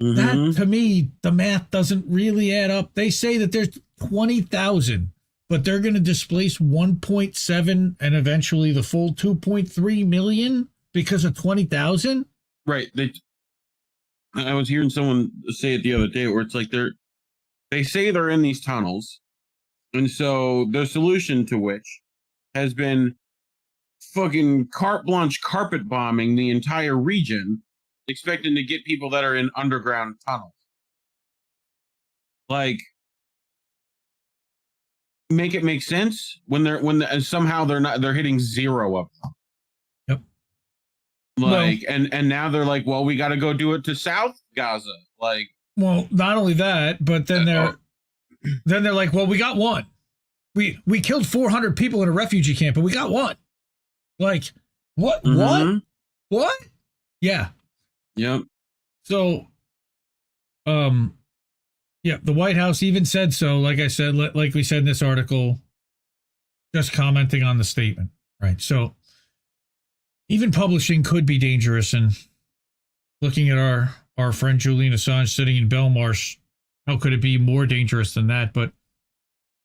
[SPEAKER 3] Mm-hmm. That, to me, the math doesn't really add up. They say that there's 20,000, but they're going to displace 1.7 and eventually the full 2.3 million because of 20,000?
[SPEAKER 17] Right. I was hearing someone say it the other day where it's like they say they're in these tunnels. And so the solution to which has been fucking carte blanche carpet bombing the entire region, expecting to get people that are in underground tunnels. Like, make it make sense when somehow they're hitting zero of them. Like, well, and now they're like, well, we got to go do it to South Gaza. Like,
[SPEAKER 3] well, not only that, but then they're like, well, we got one. We killed 400 people in a refugee camp, and we got one. Like, what? Mm-hmm. What? Yeah.
[SPEAKER 17] Yep.
[SPEAKER 3] So, yeah, the White House even said so. Like I said, like we said in this article, just commenting on the statement, right? So, even publishing could be dangerous, and looking at our friend Julian Assange sitting in Belmarsh, how could it be more dangerous than that? But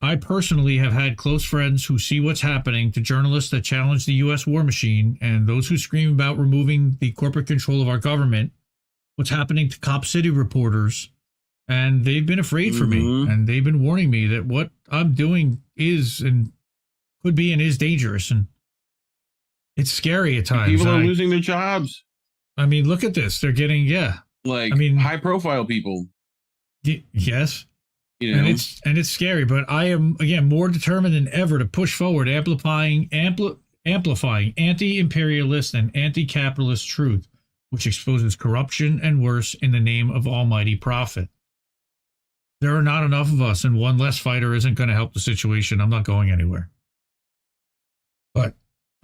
[SPEAKER 3] I personally have had close friends who see what's happening to journalists that challenge the U.S. war machine and those who scream about removing the corporate control of our government, what's happening to Cop City reporters, and they've been afraid for me, and they've been warning me that what I'm doing is and could be and is dangerous, and it's scary at times.
[SPEAKER 17] People are losing their jobs.
[SPEAKER 3] I mean, look at this. They're getting,
[SPEAKER 17] high profile people.
[SPEAKER 3] Yes.
[SPEAKER 17] You know?
[SPEAKER 3] And it's scary, but I am, again, more determined than ever to push forward, amplifying anti-imperialist and anti-capitalist truth, which exposes corruption and worse in the name of almighty profit. There are not enough of us, and one less fighter isn't going to help the situation. I'm not going anywhere.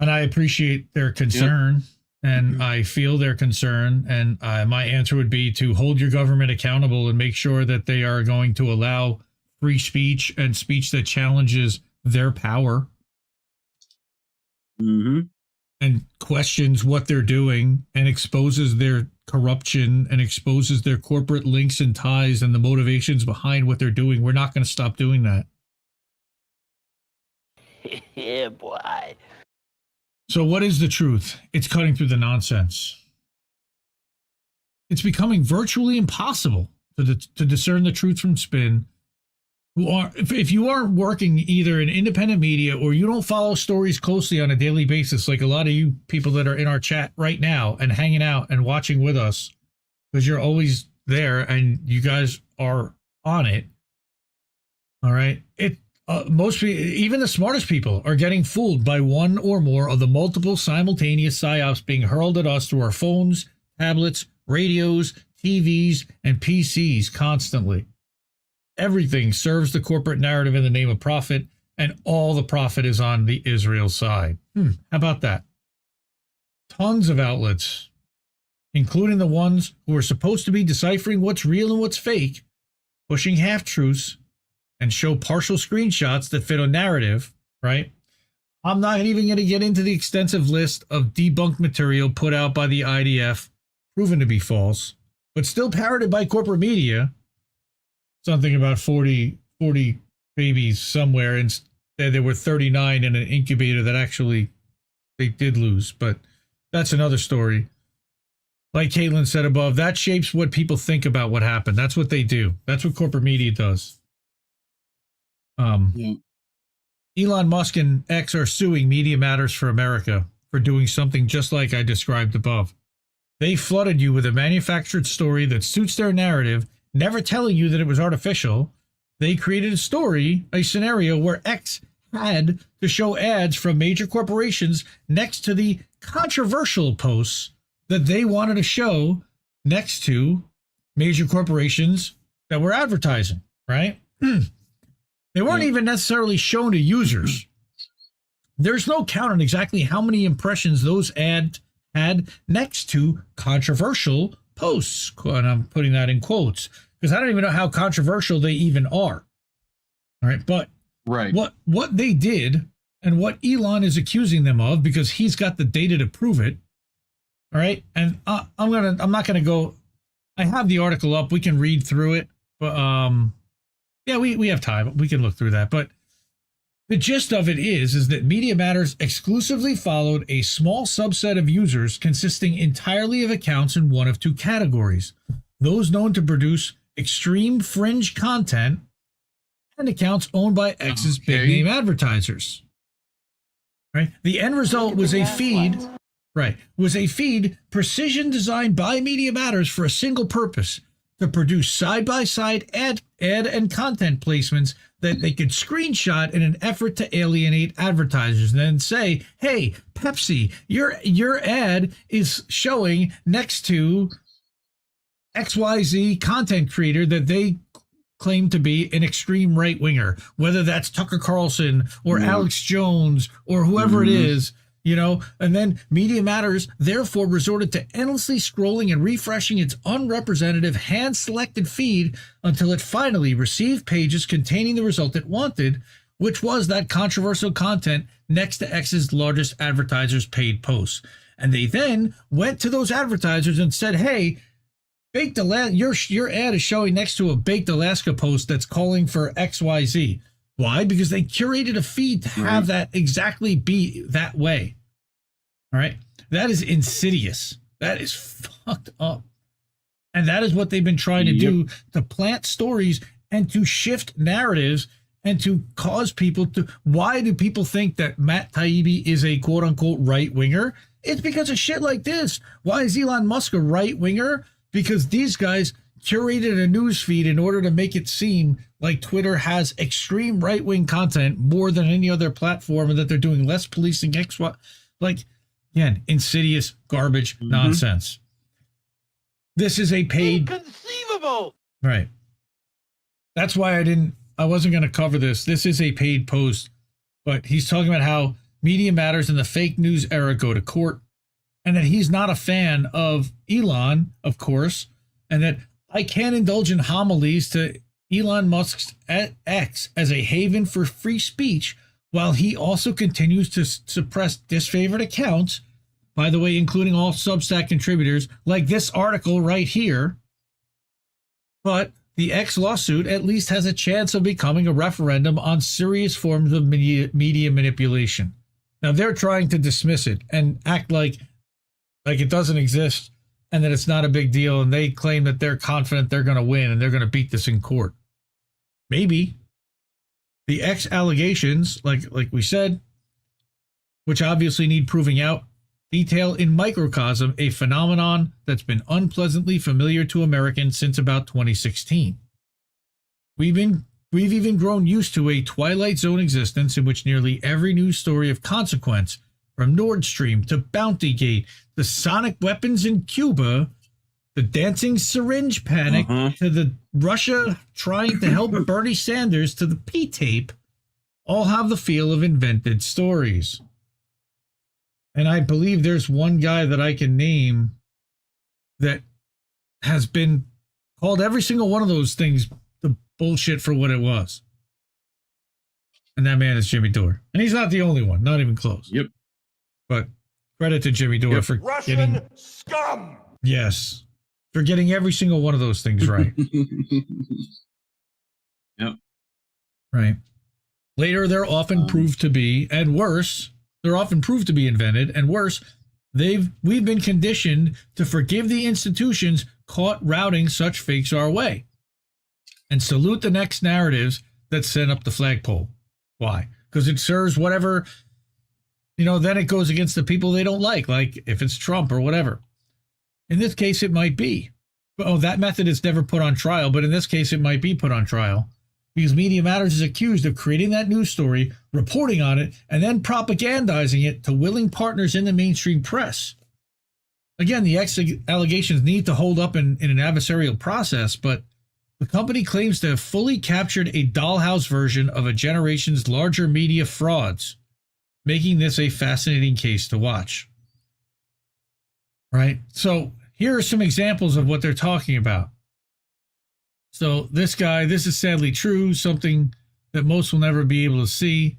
[SPEAKER 3] And I appreciate their concern. and I feel their concern. And my answer would be to hold your government accountable and make sure that they are going to allow free speech and speech that challenges their power.
[SPEAKER 17] Mm-hmm.
[SPEAKER 3] And questions what they're doing and exposes their corruption and exposes their corporate links and ties and the motivations behind what they're doing. We're not going to stop doing that.
[SPEAKER 12] Yeah, boy.
[SPEAKER 3] So what is the truth? It's cutting through the nonsense. It's becoming virtually impossible to discern the truth from spin. If you aren't working either in independent media or you don't follow stories closely on a daily basis, like a lot of you people that are in our chat right now and hanging out and watching with us, because you're always there and you guys are on it. All right. Most people, even the smartest people, are getting fooled by one or more of the multiple simultaneous psyops being hurled at us through our phones, tablets, radios, TVs, and PCs constantly. Everything serves the corporate narrative in the name of profit, and all the profit is on the Israel side. How about that? Tons of outlets, including the ones who are supposed to be deciphering what's real and what's fake, pushing half-truths, and show partial screenshots that fit a narrative, right? I'm not even going to get into the extensive list of debunked material put out by the IDF, proven to be false, but still parroted by corporate media. Something about 40 babies somewhere, and there were 39 in an incubator that actually they did lose, but that's another story. Like Caitlin said above, that shapes what people think about what happened. That's what they do. That's what corporate media does. Elon Musk and X are suing Media Matters for America for doing something just like I described above. They flooded you with a manufactured story that suits their narrative, never telling you that it was artificial. They created a scenario where X had to show ads from major corporations next to the controversial posts that they wanted to show next to major corporations that were advertising, right? They weren't even necessarily shown to users. There's no count on exactly how many impressions those ads had next to controversial posts. And I'm putting that in quotes because I don't even know how controversial they even are. All right. But what they did and what Elon is accusing them of, because he's got the data to prove it. All right. And I'm not going to go. I have the article up. We can read through it. But yeah, we have time. We can look through that. But the gist of it is that Media Matters exclusively followed a small subset of users consisting entirely of accounts in one of two categories: those known to produce extreme fringe content and accounts owned by X's big name advertisers. Right? The end result was a feed, precision designed by Media Matters for a single purpose: to produce side-by-side ad and content placements that they could screenshot in an effort to alienate advertisers and then say, hey, Pepsi, your ad is showing next to XYZ content creator that they claim to be an extreme right-winger, whether that's Tucker Carlson or Alex Jones or whoever it is. You know, and then Media Matters therefore resorted to endlessly scrolling and refreshing its unrepresentative hand-selected feed until it finally received pages containing the result it wanted, which was that controversial content next to X's largest advertisers' paid posts. And they then went to those advertisers and said, hey, Baked Alaska, your ad is showing next to a Baked Alaska post that's calling for XYZ. Why? Because they curated a feed to have that exactly be that way. All right. That is insidious. That is fucked up. And that is what they've been trying to do, to plant stories and to shift narratives and to cause people to. Why do people think that Matt Taibbi is a quote unquote right winger? It's because of shit like this. Why is Elon Musk a right winger? Because these guys curated a news feed in order to make it seem like Twitter has extreme right-wing content more than any other platform, and that they're doing less policing. Like, again, insidious garbage nonsense. This is a paid. Inconceivable. Right. That's why I wasn't going to cover this. This is a paid post, but he's talking about how Media Matters in the fake news era go to court. and that he's not a fan of Elon, of course, and that I can't indulge in homilies to Elon Musk's X as a haven for free speech, while he also continues to suppress disfavored accounts, by the way, including all Substack contributors, like this article right here. But the X lawsuit at least has a chance of becoming a referendum on serious forms of media manipulation. Now, they're trying to dismiss it and act like it doesn't exist and that it's not a big deal, and they claim that they're confident they're going to win and they're going to beat this in court. Maybe. The X allegations, like we said, which obviously need proving out, detail in microcosm a phenomenon that's been unpleasantly familiar to Americans since about 2016. We've even grown used to a Twilight Zone existence in which nearly every news story of consequence, from Nord Stream to Bountygate, the sonic weapons in Cuba, the dancing syringe panic, to the Russia trying to help Bernie Sanders, to the P-tape, all have the feel of invented stories. And I believe there's one guy that I can name that has been called every single one of those things the bullshit for what it was. And that man is Jimmy Dore. And he's not the only one, not even close.
[SPEAKER 17] Yep.
[SPEAKER 3] But credit to Jimmy Dore for
[SPEAKER 18] Russian scum!
[SPEAKER 3] Yes. For getting every single one of those things right.
[SPEAKER 17] Yep.
[SPEAKER 3] Right. Later, they're often proved to be, and worse, they're often proved to be invented, and worse, we've been conditioned to forgive the institutions caught routing such fakes our way and salute the next narratives that send up the flagpole. Why? Because it serves whatever, then it goes against the people they don't like if it's Trump or whatever. In this case, it might be. That method is never put on trial, but in this case, it might be put on trial. Because Media Matters is accused of creating that news story, reporting on it, and then propagandizing it to willing partners in the mainstream press. Again, the allegations need to hold up in an adversarial process, but the company claims to have fully captured a dollhouse version of a generation's larger media frauds, making this a fascinating case to watch. Right? So here are some examples of what they're talking about. So this is sadly true, something that most will never be able to see.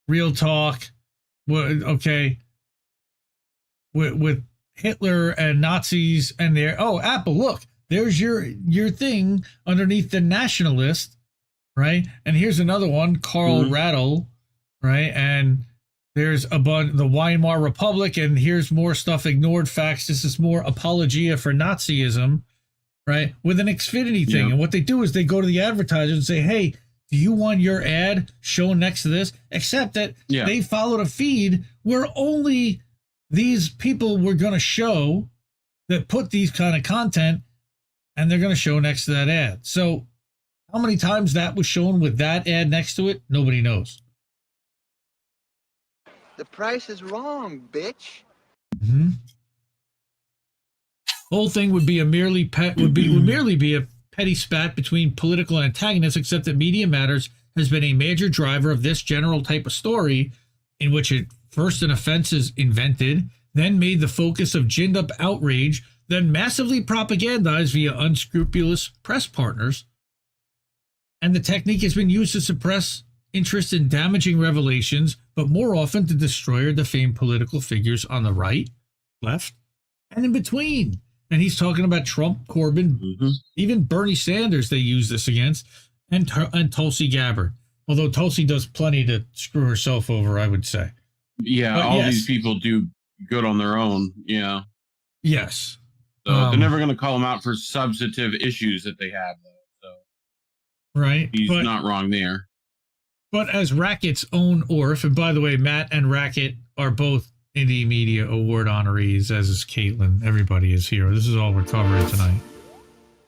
[SPEAKER 3] Real talk. Okay. With Hitler and Nazis and Apple, look, there's your thing underneath the nationalist, right? And here's another one, Karl Rattle, right? And there's the Weimar Republic, and here's more stuff, ignored facts. This is more apologia for Nazism. Right, with an Xfinity thing. Yeah. And what they do is they go to the advertiser and say, hey, do you want your ad shown next to this? Except that they followed a feed where only these people were going to show that put these kind of content, and they're going to show next to that ad. So how many times that was shown with that ad next to it, nobody knows.
[SPEAKER 18] The price is wrong, bitch.
[SPEAKER 3] Mm-hmm. Whole thing would be merely be a petty spat between political antagonists, except that Media Matters has been a major driver of this general type of story, in which first an offense is invented, then made the focus of ginned up outrage, then massively propagandized via unscrupulous press partners. And the technique has been used to suppress interest in damaging revelations, but more often to destroy or defame political figures on the right, left, and in between. And he's talking about Trump, Corbyn, even Bernie Sanders they use this against, and Tulsi Gabbard. Although Tulsi does plenty to screw herself over, I would say.
[SPEAKER 17] Yeah, but all these people do good on their own, yeah.
[SPEAKER 3] Yes.
[SPEAKER 17] So they're never going to call them out for substantive issues that they have, though. So
[SPEAKER 3] right.
[SPEAKER 17] He's not wrong there.
[SPEAKER 3] But as Racket's own Orf, and by the way, Matt and Racket are both Indie Media Award honorees, as is Caitlin. Everybody is here. This is all we're covering tonight.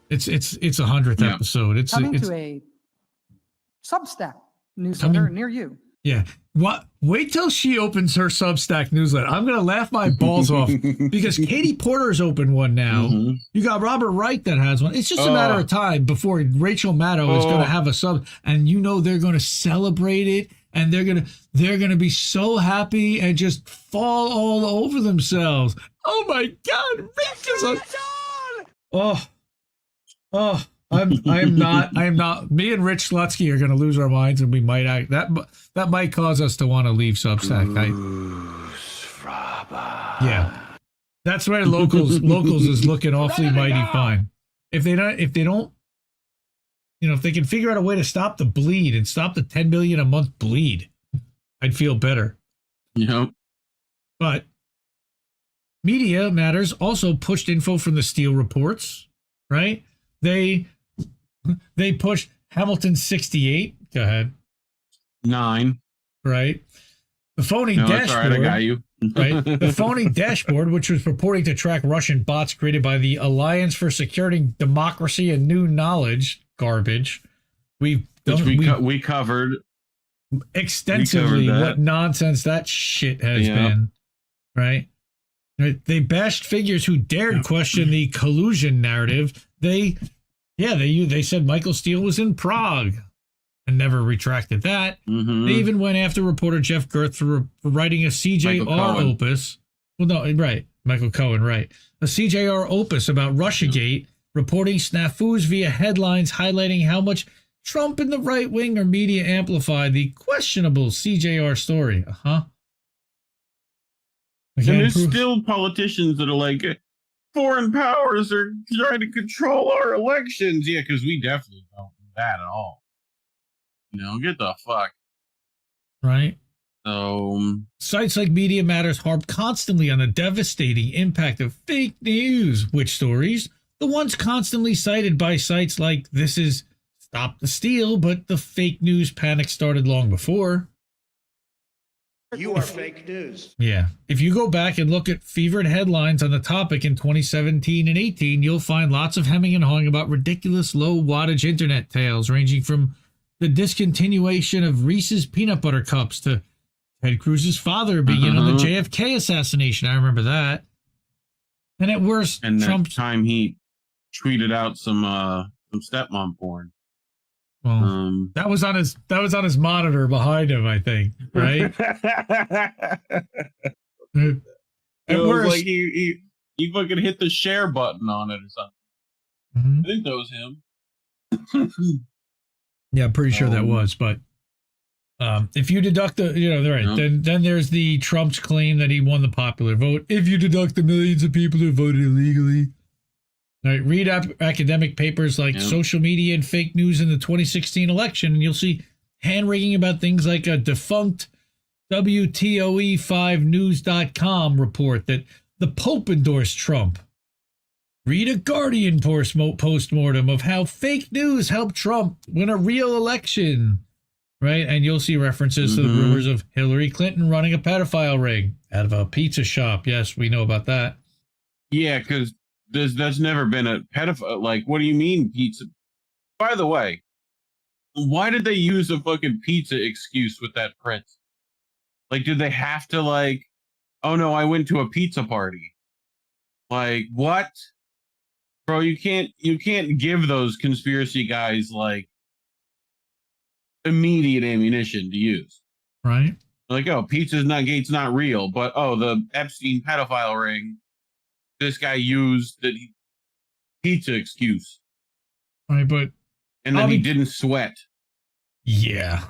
[SPEAKER 3] It's 100th episode. It's
[SPEAKER 19] coming to a Substack newsletter near you.
[SPEAKER 3] Yeah. What? Wait till she opens her Substack newsletter. I'm going to laugh my balls off because Katie Porter's opened one now. Mm-hmm. You got Robert Wright that has one. It's just a matter of time before Rachel Maddow is going to have a sub, and they're going to celebrate it. And they're gonna be so happy and just fall all over themselves. Oh my God, Rick is on. Oh, I am not. Me and Rich Slutsky are going to lose our minds, and we might act that might cause us to want to leave Substack. Yeah, that's where locals is looking awfully mighty fine. If they don't, if they can figure out a way to stop the bleed and stop the 10 million a month bleed, I'd feel better.
[SPEAKER 17] Yep.
[SPEAKER 3] But Media Matters also pushed info from the Steele reports, right? They pushed Hamilton 68. Go ahead.
[SPEAKER 17] 9.
[SPEAKER 3] Right. The phony dashboard.
[SPEAKER 17] That's all right, I got you.
[SPEAKER 3] Right. The phony dashboard, which was purporting to track Russian bots created by the Alliance for Securing Democracy and New Knowledge, garbage. We
[SPEAKER 17] covered
[SPEAKER 3] extensively what nonsense that shit has been. Right. They bashed figures who dared question the collusion narrative. They said Michael Steele was in Prague and never retracted that.
[SPEAKER 17] Mm-hmm.
[SPEAKER 3] They even went after reporter Jeff Gerth for writing a CJR opus. Well, no, right. Michael Cohen, right. A CJR opus about Russiagate, reporting snafus via headlines highlighting how much Trump and the right wing or media amplified the questionable CJR story.
[SPEAKER 17] And there's still politicians that are like, foreign powers are trying to control our elections. Yeah, because we definitely don't do that at all. Get the fuck.
[SPEAKER 3] Right.
[SPEAKER 17] So
[SPEAKER 3] sites like Media Matters harp constantly on the devastating impact of fake news witch stories, the ones constantly cited by sites like This Is Stop the Steal, but the fake news panic started long before.
[SPEAKER 18] You are fake news.
[SPEAKER 3] Yeah. If you go back and look at fevered headlines on the topic in 2017 and 18, you'll find lots of hemming and hawing about ridiculous low wattage internet tales ranging from the discontinuation of Reese's peanut butter cups to Ted Cruz's father being in on the JFK assassination. I remember that. And at worst,
[SPEAKER 17] and
[SPEAKER 3] Trump's
[SPEAKER 17] time he tweeted out some stepmom porn.
[SPEAKER 3] Well, that was on his monitor behind him, I think, right?
[SPEAKER 17] It was like he fucking hit the share button on it or something.
[SPEAKER 3] Mm-hmm.
[SPEAKER 17] I think that was him.
[SPEAKER 3] Yeah, I'm pretty sure that was, but if you deduct then there's the Trump's claim that he won the popular vote. If you deduct the millions of people who voted illegally. All right, read academic papers like Social Media and Fake News in the 2016 election, and you'll see hand-wringing about things like a defunct WTOE5news.com report that the Pope endorsed Trump. Read a Guardian postmortem of how fake news helped Trump win a real election, right? And you'll see references to the rumors of Hillary Clinton running a pedophile ring out of a pizza shop. Yes, we know about that.
[SPEAKER 17] Yeah, because there's never been a pedophile. Like, what do you mean pizza? By the way, why did they use a fucking pizza excuse with that print? Like, did they have to oh no, I went to a pizza party. Like, what? Bro, you can't give those conspiracy guys immediate ammunition to use.
[SPEAKER 3] Right.
[SPEAKER 17] Like, oh, Gate's not real, but the Epstein pedophile ring, this guy used the pizza excuse.
[SPEAKER 3] Right, but
[SPEAKER 17] and then he didn't sweat.
[SPEAKER 3] Yeah.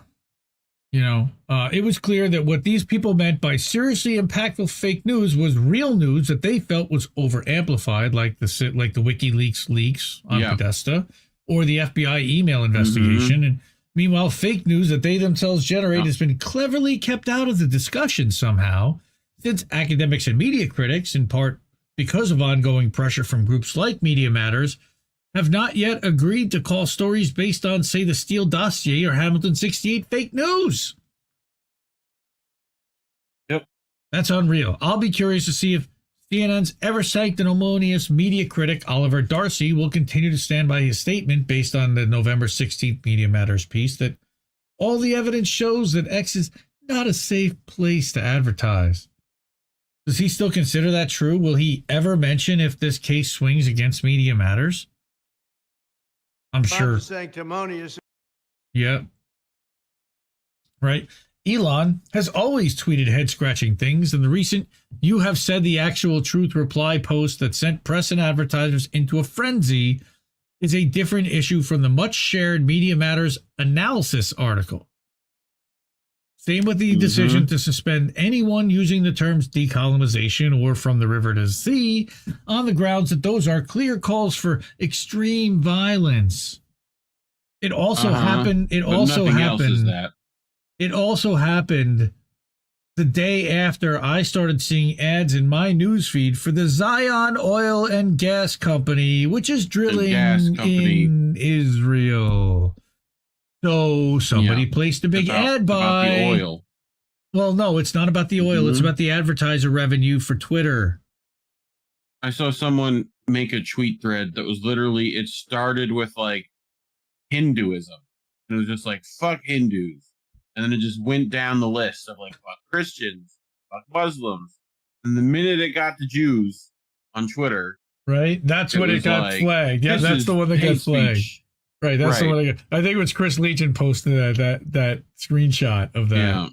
[SPEAKER 3] It was clear that what these people meant by seriously impactful fake news was real news that they felt was over-amplified, like the WikiLeaks leaks on Podesta or the FBI email investigation. And meanwhile, fake news that they themselves generate has been cleverly kept out of the discussion somehow, since academics and media critics, in part because of ongoing pressure from groups like Media Matters, have not yet agreed to call stories based on, say, the Steele dossier or Hamilton 68 fake news.
[SPEAKER 17] Yep.
[SPEAKER 3] That's unreal. I'll be curious to see if CNN's ever-sanctimonious media critic Oliver Darcy will continue to stand by his statement based on the November 16th Media Matters piece that all the evidence shows that X is not a safe place to advertise. Does he still consider that true? Will he ever mention if this case swings against Media Matters? I'm sure.
[SPEAKER 18] Sanctimonious.
[SPEAKER 3] Yep. Right. Elon has always tweeted head-scratching things, and the recent "You Have Said the Actual Truth" reply post that sent press and advertisers into a frenzy is a different issue from the much-shared Media Matters analysis article. Same with the decision to suspend anyone using the terms decolonization or from the river to sea on the grounds that those are clear calls for extreme violence. It also happened. It also happened the day after I started seeing ads in my newsfeed for the Zion Oil and Gas Company, which is drilling in Israel. So somebody placed a big ad buy.
[SPEAKER 17] About the oil.
[SPEAKER 3] Well, no, it's not about the oil. It's about the advertiser revenue for Twitter.
[SPEAKER 17] I saw someone make a tweet thread that was literally, it started with like Hinduism. It was just like, fuck Hindus. And then it just went down the list of like, fuck Christians, fuck Muslims. And the minute it got to Jews on Twitter.
[SPEAKER 3] Right? That's when it got flagged. Yeah, that's the one that got flagged. Right, that's the one that got, I think it was Chris Legion posted that screenshot of that. Yeah.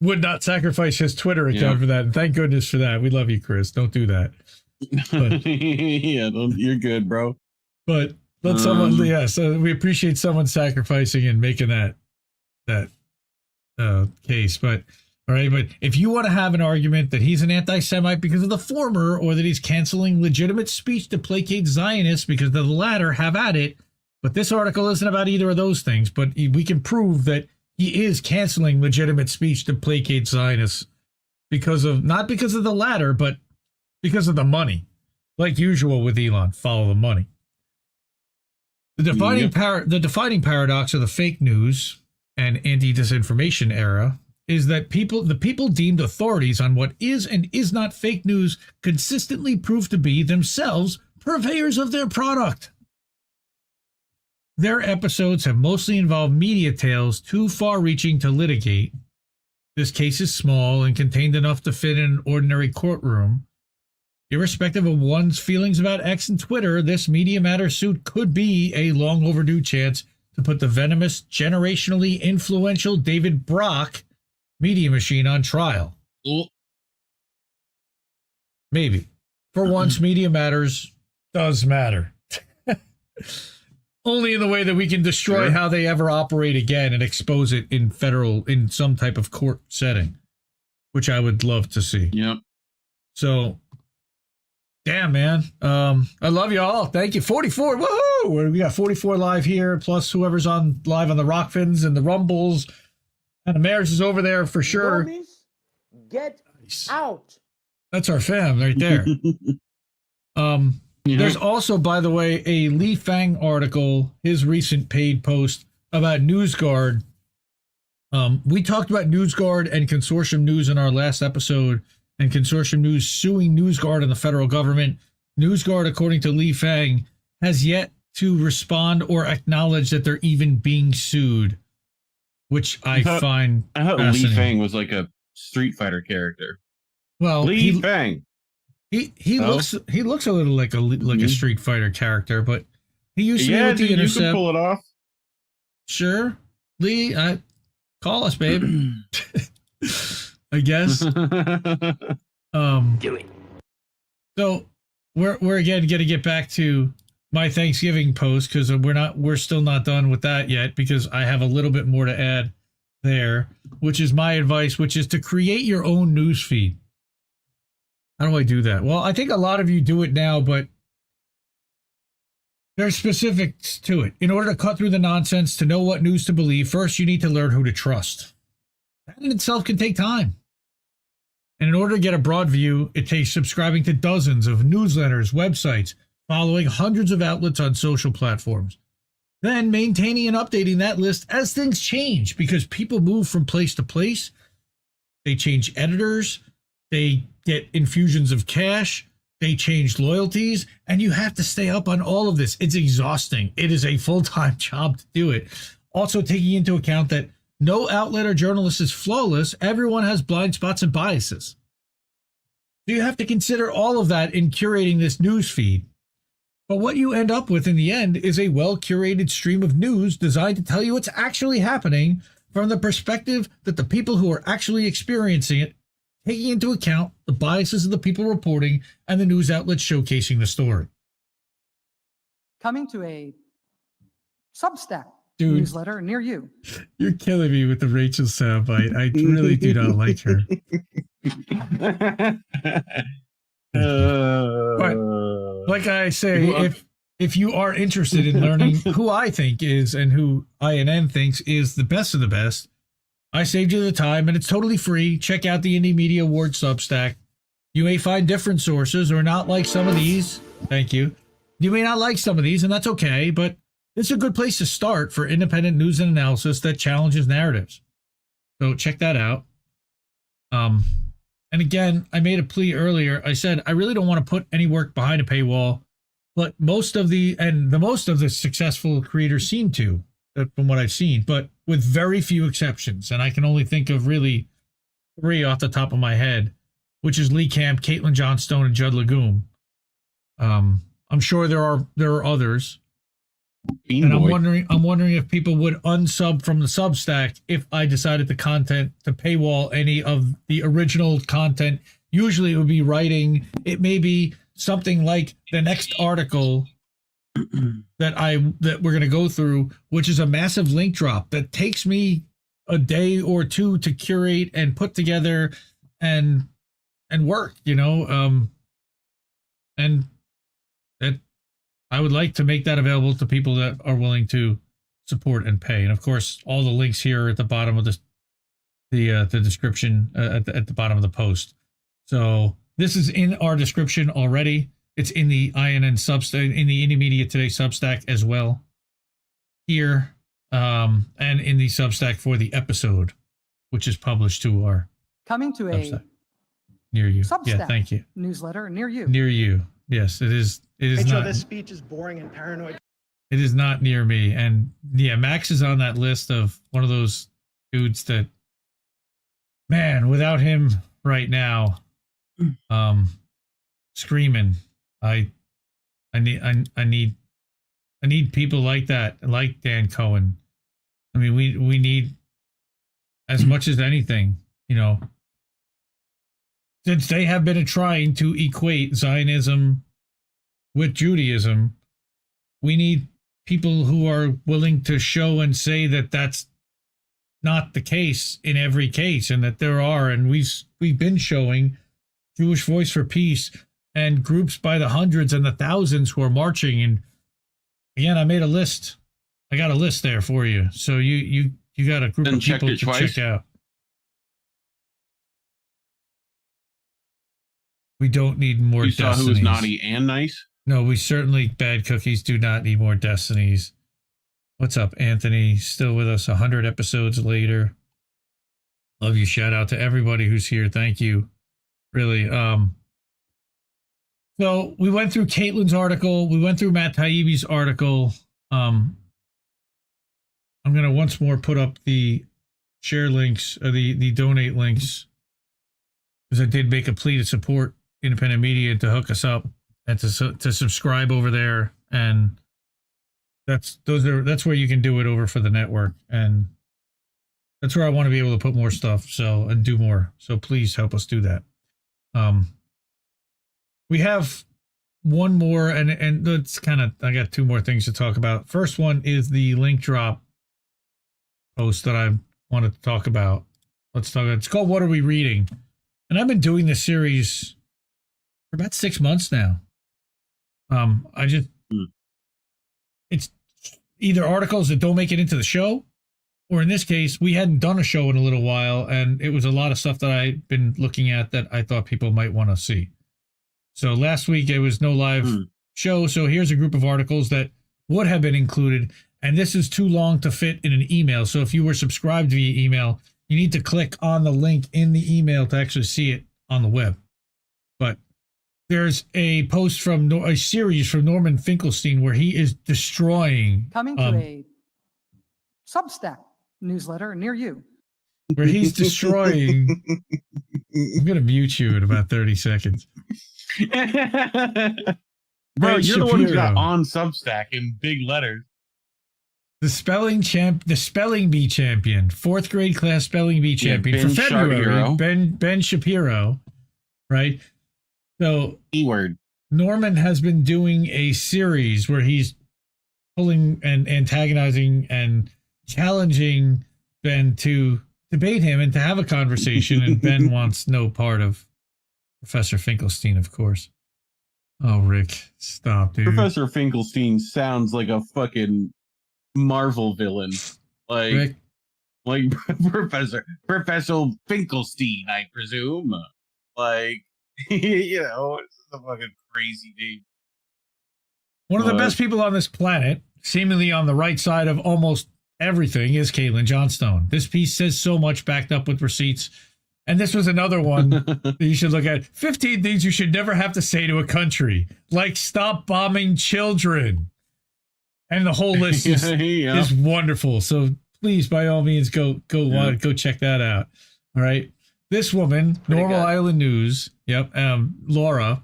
[SPEAKER 3] Would not sacrifice his Twitter account for that. And thank goodness for that. We love you, Chris. Don't do that. But,
[SPEAKER 17] you're good, bro.
[SPEAKER 3] But let someone, so we appreciate someone sacrificing and making that case. But all right, but if you want to have an argument that he's an anti-Semite because of the former, or that he's canceling legitimate speech to placate Zionists because of the latter, have at it. But this article isn't about either of those things. But we can prove that he is canceling legitimate speech to placate Zionists not because of the latter, but because of the money. Like usual with Elon, follow the money. The defining paradox of the fake news and anti-disinformation era is that the people deemed authorities on what is and is not fake news consistently prove to be themselves purveyors of their product. Their episodes have mostly involved media tales too far-reaching to litigate. This case is small and contained enough to fit in an ordinary courtroom. Irrespective of one's feelings about X and Twitter, this Media Matters suit could be a long overdue chance to put the venomous, generationally influential David Brock media machine on trial. Maybe. For once, Media Matters does matter. Only in the way that we can destroy how they ever operate again and expose it in some type of court setting, which I would love to see.
[SPEAKER 17] Yep.
[SPEAKER 3] So, damn, man. I love you all. Thank you. 44. Woohoo! We got 44 live here, plus whoever's on live on the Rockfins and the Rumbles. And the Mares is over there for sure.
[SPEAKER 12] Get out.
[SPEAKER 3] That's our fam right there. There's also, by the way, a Li Fang article, his recent paid post about NewsGuard. We talked about NewsGuard and Consortium News in our last episode, and Consortium News suing NewsGuard and the federal government. NewsGuard, according to Li Fang, has yet to respond or acknowledge that they're even being sued, which I thought
[SPEAKER 17] Li Fang was like a Street Fighter character.
[SPEAKER 3] Well,
[SPEAKER 17] Li Fang.
[SPEAKER 3] He looks a little like a Street Fighter character, but he used to be with the Intercept.
[SPEAKER 17] You can pull it off.
[SPEAKER 3] Sure, Lee, call us, babe. I guess.
[SPEAKER 12] Do it.
[SPEAKER 3] So we're again going to get back to my Thanksgiving post because we're still not done with that yet because I have a little bit more to add there, which is my advice, which is to create your own news feed. How do I do that? Well, I think a lot of you do it now, but there's specifics to it. In order to cut through the nonsense, to know what news to believe, first you need to learn who to trust. That in itself can take time. And in order to get a broad view, it takes subscribing to dozens of newsletters, websites, following hundreds of outlets on social platforms. Then maintaining and updating that list as things change, because people move from place to place. They change editors. They get infusions of cash. They change loyalties. And you have to stay up on all of this. It's exhausting. It is a full-time job to do it. Also taking into account that no outlet or journalist is flawless. Everyone has blind spots and biases. So you have to consider all of that in curating this news feed. But what you end up with in the end is a well-curated stream of news designed to tell you what's actually happening from the perspective that the people who are actually experiencing it, taking into account the biases of the people reporting and the news outlets showcasing the story.
[SPEAKER 19] Coming to a Substack
[SPEAKER 3] Dude,
[SPEAKER 19] newsletter near you.
[SPEAKER 3] You're killing me with the Rachel soundbite. I really do not like her. But like I say, if you are interested in learning who I think is and who INN thinks is the best of the best, I saved you the time and it's totally free. Check out the Indie Media Awards Substack. You may find different sources or not like some of these. Thank you. You may not like some of these, and that's okay, but it's a good place to start for independent news and analysis that challenges narratives. So check that out. And again, I made a plea earlier. I said, I really don't want to put any work behind a paywall, but most of the successful creators seem to, from what I've seen, but with very few exceptions. And I can only think of really 3 off the top of my head, which is Lee Camp, Caitlin Johnstone, and Judd Legume. I'm sure there are others. And I'm wondering if people would unsub from the Substack if I decided to paywall any of the original content. Usually it would be writing. It may be something like the next article that we're going to go through, which is a massive link drop that takes me a day or two to curate and put together and work, and that I would like to make that available to people that are willing to support and pay. And of course, all the links here are at the bottom of the description at the bottom of the post. So this is in our description already. It's in the INN Substack, in the Indie Media Today Substack as well here, and in the Substack for the episode, which is published to our
[SPEAKER 19] Coming to
[SPEAKER 3] Substack. Near you.
[SPEAKER 19] Substack
[SPEAKER 3] Yeah, thank you.
[SPEAKER 19] Newsletter near you.
[SPEAKER 3] Near you. Yes, it is. It is
[SPEAKER 18] Rachel,
[SPEAKER 3] not.
[SPEAKER 18] this speech is boring and paranoid.
[SPEAKER 3] It is not near me. And yeah, Max is on that list of one of those dudes that, man, without him right now, screaming, I need people like that, like Dan Cohen. I mean, we need, as much as anything, since they have been trying to equate Zionism with Judaism, we need people who are willing to show and say that that's not the case in every case, and that there are, and we've been showing Jewish Voice for Peace and groups by the hundreds and the thousands who are marching. And again, I made a list. I got a list there for you. So you got a group of people to check out. We don't need more
[SPEAKER 17] You saw
[SPEAKER 3] destinies.
[SPEAKER 17] who was naughty and nice?
[SPEAKER 3] No, we certainly, bad cookies, do not need more destinies. What's up, Anthony? Still with us 100 episodes later. Love you. Shout out to everybody who's here. Thank you. Really. So we went through Caitlin's article. We went through Matt Taibbi's article. I'm going to once more put up the share links, or the donate links, because I did make a plea to support independent media, to hook us up and to subscribe over there. And that's where you can do it over for the network. And that's where I want to be able to put more stuff. So, and do more. So please help us do that. We have one more, and that's I got 2 more things to talk about. First one is the link drop post that I wanted to talk about. Let's talk about it. It's called What Are We Reading? And I've been doing this series for about 6 months now. It's either articles that don't make it into the show, or in this case, we hadn't done a show in a little while, and it was a lot of stuff that I've been looking at that I thought people might want to see. So last week, it was no live show, so here's a group of articles that would have been included, and this is too long to fit in an email. So if you were subscribed via email, you need to click on the link in the email to actually see it on the web. But there's a post from a series from Norman Finkelstein where he is destroying.
[SPEAKER 19] Coming to a Substack newsletter near you.
[SPEAKER 3] Where he's destroying. I'm going to mute you in about 30 seconds.
[SPEAKER 17] Bro, you're the one who got on Substack in big letters.
[SPEAKER 3] The spelling bee champion, 4th grade class spelling bee champion for February, Ben Shapiro, right? So
[SPEAKER 17] E-word.
[SPEAKER 3] Norman has been doing a series where he's pulling and antagonizing and challenging Ben to debate him and to have a conversation, and Ben wants no part of Professor Finkelstein, of course. Oh, Rick, stop, dude.
[SPEAKER 17] Professor Finkelstein sounds like a fucking Marvel villain, like Professor Finkelstein, I presume. Like, you know, it's a fucking crazy dude.
[SPEAKER 3] One of the best people on this planet, seemingly on the right side of almost everything, is Caitlin Johnstone. This piece says so much, backed up with receipts. And this was another one that you should look at. 15 things you should never have to say to a country, like stop bombing children. And the whole list is wonderful. So please, by all means, go check that out. All right. This woman, Normal Island News, Laura,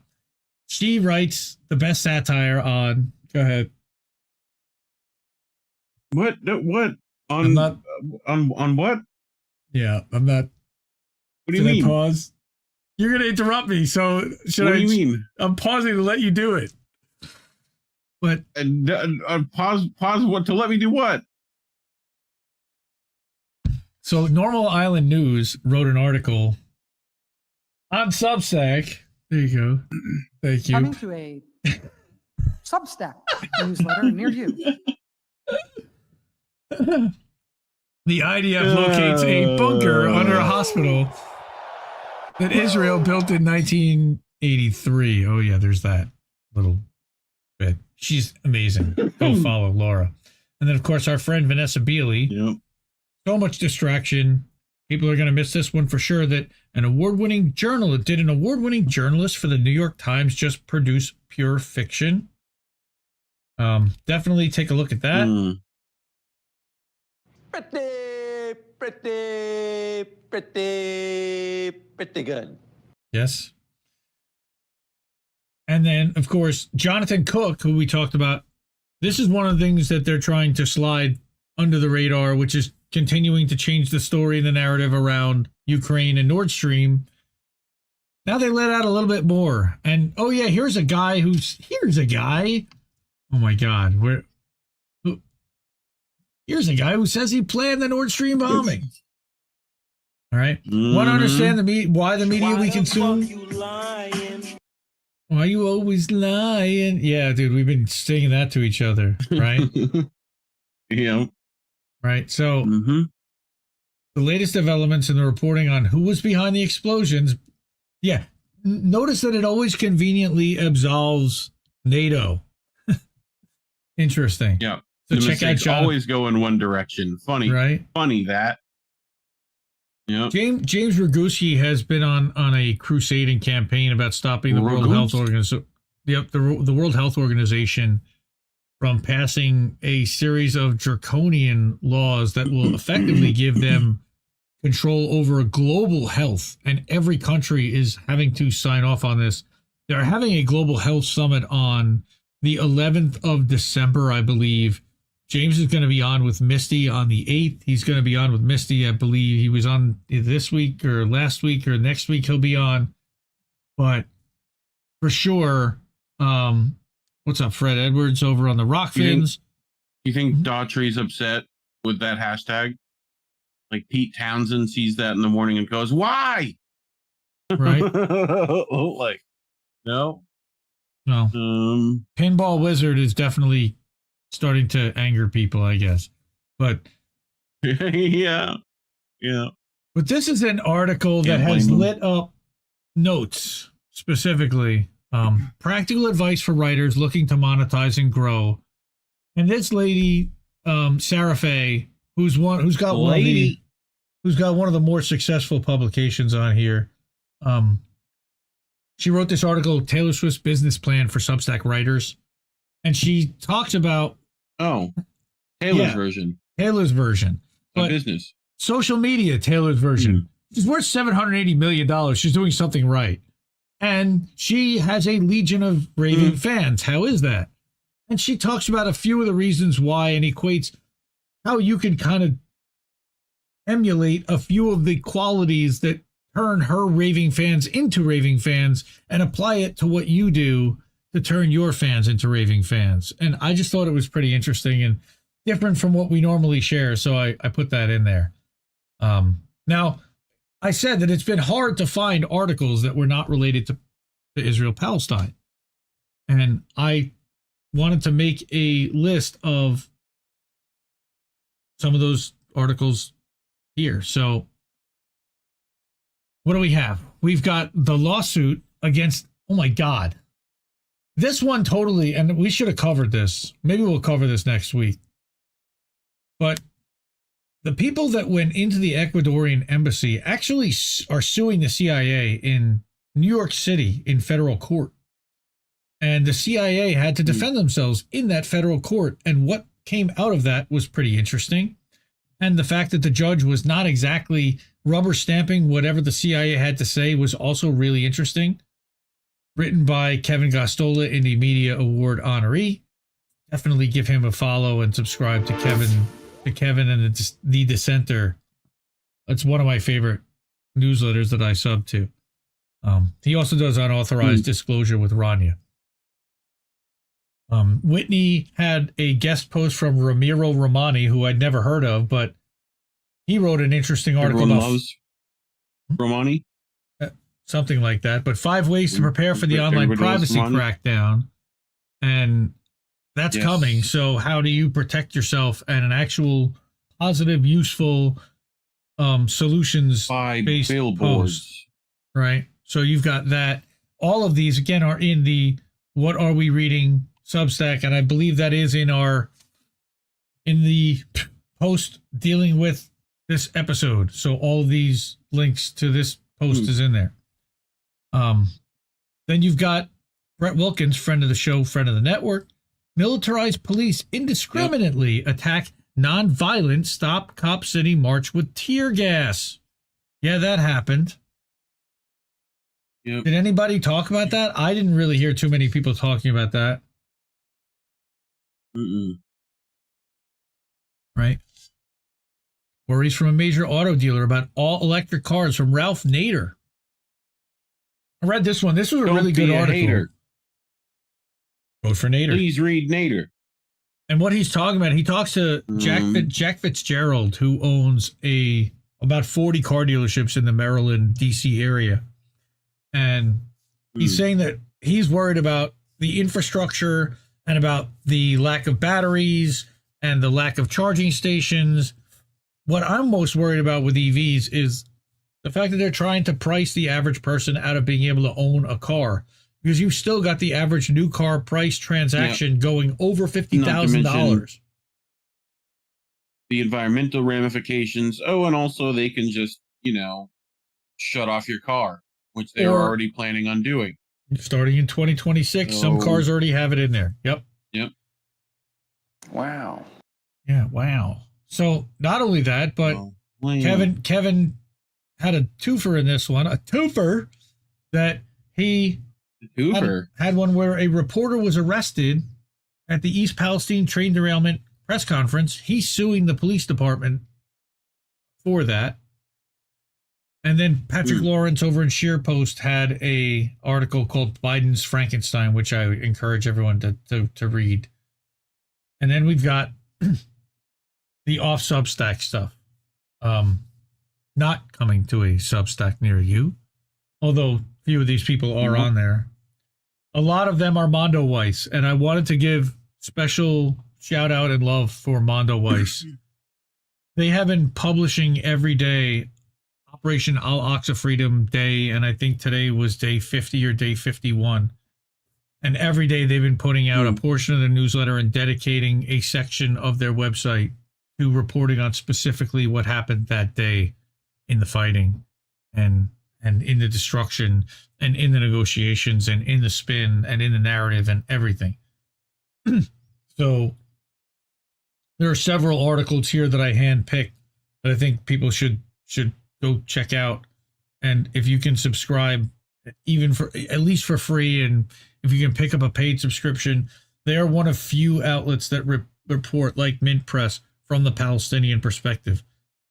[SPEAKER 3] she writes the best satire on. Go ahead.
[SPEAKER 17] What? On what?
[SPEAKER 3] Yeah, I'm not.
[SPEAKER 17] What do you mean?
[SPEAKER 3] Pause. You're going to interrupt me. So should
[SPEAKER 17] What do you mean?
[SPEAKER 3] I'm pausing to let you do it. But
[SPEAKER 17] pause what to let me do what?
[SPEAKER 3] So Normal Island News wrote an article on Substack. There you go. Thank you.
[SPEAKER 19] Coming to a Substack newsletter near you.
[SPEAKER 3] The IDF locates a bunker under a hospital that Israel built in 1983. Oh yeah, there's that little bit. She's amazing. Go follow Laura. And then, of course, our friend Vanessa Beeley.
[SPEAKER 17] Yep.
[SPEAKER 3] So much distraction. People are going to miss this one for sure, that an award-winning journalist for the New York Times just produce pure fiction. Definitely take a look at that.
[SPEAKER 12] Pretty good.
[SPEAKER 3] Yes. And then, of course, Jonathan Cook, who we talked about. This is one of the things that they're trying to slide under the radar, which is continuing to change the story and the narrative around Ukraine and Nord Stream. Now they let out a little bit more. And, oh, yeah, here's a guy. Oh, my God. Here's a guy who says he planned the Nord Stream bombing. All right. Want to understand why the media we consume? Why you always lying? Yeah, dude, we've been singing that to each other, right?
[SPEAKER 17] Yeah.
[SPEAKER 3] Right. So the latest developments in the reporting on who was behind the explosions. Yeah. Notice that it always conveniently absolves NATO. Interesting.
[SPEAKER 17] Yeah.
[SPEAKER 3] So
[SPEAKER 17] the
[SPEAKER 3] check out John.
[SPEAKER 17] Always go in one direction. Funny.
[SPEAKER 3] Right.
[SPEAKER 17] Funny that. Yeah.
[SPEAKER 3] James Ragusky has been on a crusading campaign about stopping the World Health Organization. Yep, the World Health Organization from passing a series of draconian laws that will effectively give them control over global health, and every country is having to sign off on this. They're having a global health summit on the 11th of December, I believe. James is going to be on with Misty on the 8th. He's going to be on with Misty, I believe. He was on this week or last week or next week he'll be on. But for sure, what's up, Fred Edwards over on the Rockfins?
[SPEAKER 17] You think Daughtry's upset with that hashtag? Like Pete Townsend sees that in the morning and goes, why?
[SPEAKER 3] Right.
[SPEAKER 17] Like, no.
[SPEAKER 3] Pinball Wizard is definitely starting to anger people, I guess. But
[SPEAKER 17] yeah.
[SPEAKER 3] But this is an article that has lit up notes specifically. Practical advice for writers looking to monetize and grow. And this lady, Sarah Fay, who's got one of the more successful publications on here. She wrote this article, Taylor Swift's Business Plan for Substack Writers. And she talks about
[SPEAKER 17] Taylor's version.
[SPEAKER 3] Taylor's version.
[SPEAKER 17] But business.
[SPEAKER 3] Social media, Taylor's version. She's worth $780 million. She's doing something right. And she has a legion of raving fans. How is that? And she talks about a few of the reasons why and equates how you can kind of emulate a few of the qualities that turn her raving fans into raving fans and apply it to what you do to turn your fans into raving fans. And I just thought it was pretty interesting and different from what we normally share. So I put that in there. Now, I said that it's been hard to find articles that were not related to Israel-Palestine. And I wanted to make a list of some of those articles here. So what do we have? We've got the lawsuit against, oh my God. This one totally, and we should have covered this. Maybe we'll cover this next week. But the people that went into the Ecuadorian embassy actually are suing the CIA in New York City in federal court. And the CIA had to defend themselves in that federal court. And what came out of that was pretty interesting. And the fact that the judge was not exactly rubber stamping whatever the CIA had to say was also really interesting. Written by Kevin Gostola, Indie Media Award honoree. Definitely give him a follow and subscribe to Kevin and the Dissenter. That's one of my favorite newsletters that I sub to. He also does unauthorized disclosure with Rania. Whitney had a guest post from Ramiro Romani, who I'd never heard of, but he wrote an interesting article.
[SPEAKER 17] Everyone loves Romani?
[SPEAKER 3] Something like that. But 5 ways to prepare for the online privacy crackdown. And that's coming. So how do you protect yourself and an actual positive, useful solutions-based billboards, right? So you've got that. All of these, again, are in the What Are We Reading Substack, and I believe that is in the post dealing with this episode. So all of these links to this post is in there. Then you've got Brett Wilkins, friend of the show, friend of the network. Militarized police indiscriminately attack nonviolent Stop Cop City march with tear gas. Yeah, that happened. Did anybody talk about that? I didn't really hear too many people talking about that. Right. Worries from a major auto dealer about all electric cars from Ralph Nader. I read this one. This was a really good article. Hater. Vote for Nader.
[SPEAKER 17] Please read Nader.
[SPEAKER 3] And what he's talking about, he talks to Jack Fitzgerald, who owns about 40 car dealerships in the Maryland, D.C. area. And he's saying that he's worried about the infrastructure and about the lack of batteries and the lack of charging stations. What I'm most worried about with EVs is the fact that they're trying to price the average person out of being able to own a car, because you've still got the average new car price transaction going over $50,000.
[SPEAKER 17] The environmental ramifications. Oh, and also they can just, shut off your car, which they were already planning on doing.
[SPEAKER 3] Starting in 2026, some cars already have it in there. Yep.
[SPEAKER 17] Wow.
[SPEAKER 3] Yeah, wow. So not only that, but Kevin had a twofer in this one. A twofer that he had one where a reporter was arrested at the East Palestine train derailment press conference. He's suing the police department for that. And then Patrick Lawrence over in SheerPost had a article called Biden's Frankenstein, which I encourage everyone to read. And then we've got the off Substack stuff. Not coming to a Substack near you, although a few of these people are on there. A lot of them are Mondo Weiss, and I wanted to give special shout out and love for Mondo Weiss. They have been publishing every day Operation Al-Aqsa Freedom Day, and I think today was day 50 or day 51. And every day they've been putting out a portion of the newsletter and dedicating a section of their website to reporting on specifically what happened that day in the fighting and in the destruction and in the negotiations and in the spin and in the narrative and everything. So there are several articles here that I handpicked that I think people should go check out. And if you can subscribe, even for at least for free, and if you can pick up a paid subscription, they are one of few outlets that report, like Mint Press, from the Palestinian perspective.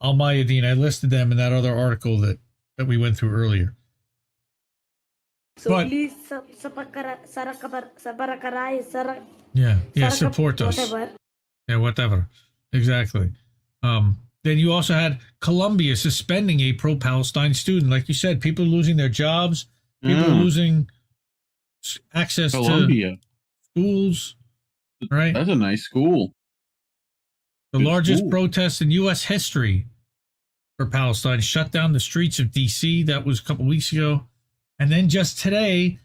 [SPEAKER 3] Al-Mayadeen, I listed them in that other article that we went through earlier.
[SPEAKER 2] So
[SPEAKER 3] But,
[SPEAKER 2] please,
[SPEAKER 3] support us.
[SPEAKER 2] whatever.
[SPEAKER 3] Yeah, whatever. Exactly. Then you also had Colombia suspending a pro-Palestine student. Like you said, people losing their jobs, people losing access to schools. Right?
[SPEAKER 17] That's a nice school.
[SPEAKER 3] The largest protest in U.S. history for Palestine shut down the streets of D.C. That was a couple weeks ago. And then just today,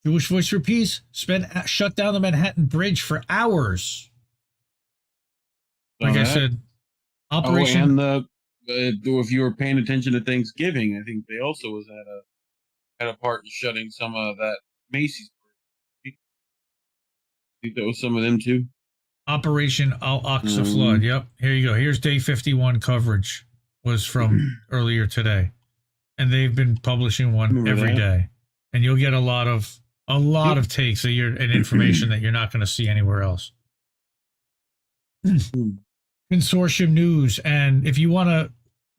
[SPEAKER 3] Jewish Voice for Peace shut down the Manhattan Bridge for hours. Like I said, Operation...
[SPEAKER 17] and if you were paying attention to Thanksgiving, I think they also was had a part in shutting some of that Macy's. I think that was some of them too.
[SPEAKER 3] Operation Al-Aqsa Flood. Yep. Here you go. Here's day 51 coverage was from earlier today. And they've been publishing one every day. And you'll get a lot of takes and information that you're not going to see anywhere else. Consortium News. And if you want to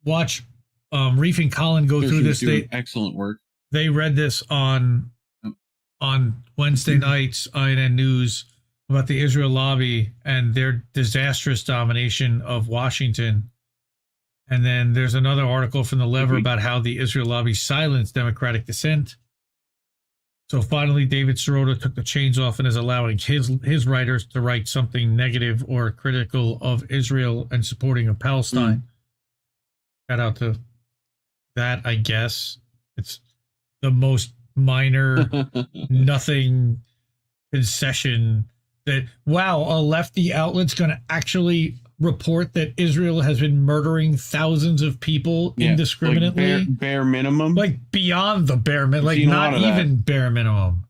[SPEAKER 3] watch Reef and Colin go through this,
[SPEAKER 17] excellent work.
[SPEAKER 3] They read this on Wednesday nights, INN News, about the Israel lobby and their disastrous domination of Washington. And then there's another article from The Lever about how the Israel lobby silenced democratic dissent. So finally, David Sirota took the chains off and is allowing his writers to write something negative or critical of Israel and supporting of Palestine. Shout out to that, I guess. It's the most minor, nothing concession that, wow, a lefty outlet's going to actually report that Israel has been murdering thousands of people indiscriminately.
[SPEAKER 17] Like bare minimum.
[SPEAKER 3] Like beyond the bare minimum. Like not even bare minimum.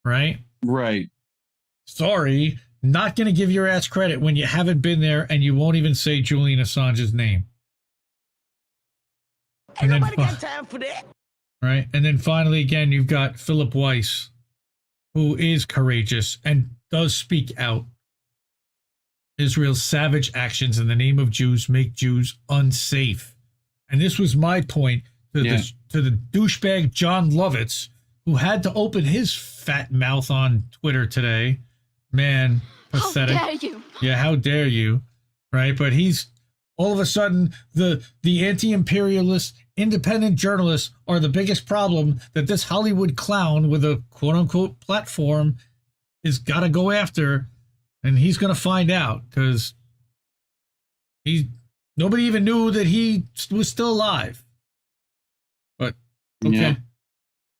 [SPEAKER 3] Right?
[SPEAKER 17] Right.
[SPEAKER 3] Sorry. Not going to give your ass credit when you haven't been there and you won't even say Julian Assange's name. Ain't nobody got time for that. Right? And then finally, again, you've got Philip Weiss, who is courageous and does speak out. Israel's savage actions in the name of Jews make Jews unsafe. And this was my point to the douchebag John Lovitz, who had to open his fat mouth on Twitter today. Man, pathetic. How dare you? Yeah, how dare you? Right? But he's all of a sudden the anti-imperialist independent journalists are the biggest problem that this Hollywood clown with a quote-unquote platform is got to go after. And he's going to find out because nobody even knew that he was still alive. But, okay. Yeah.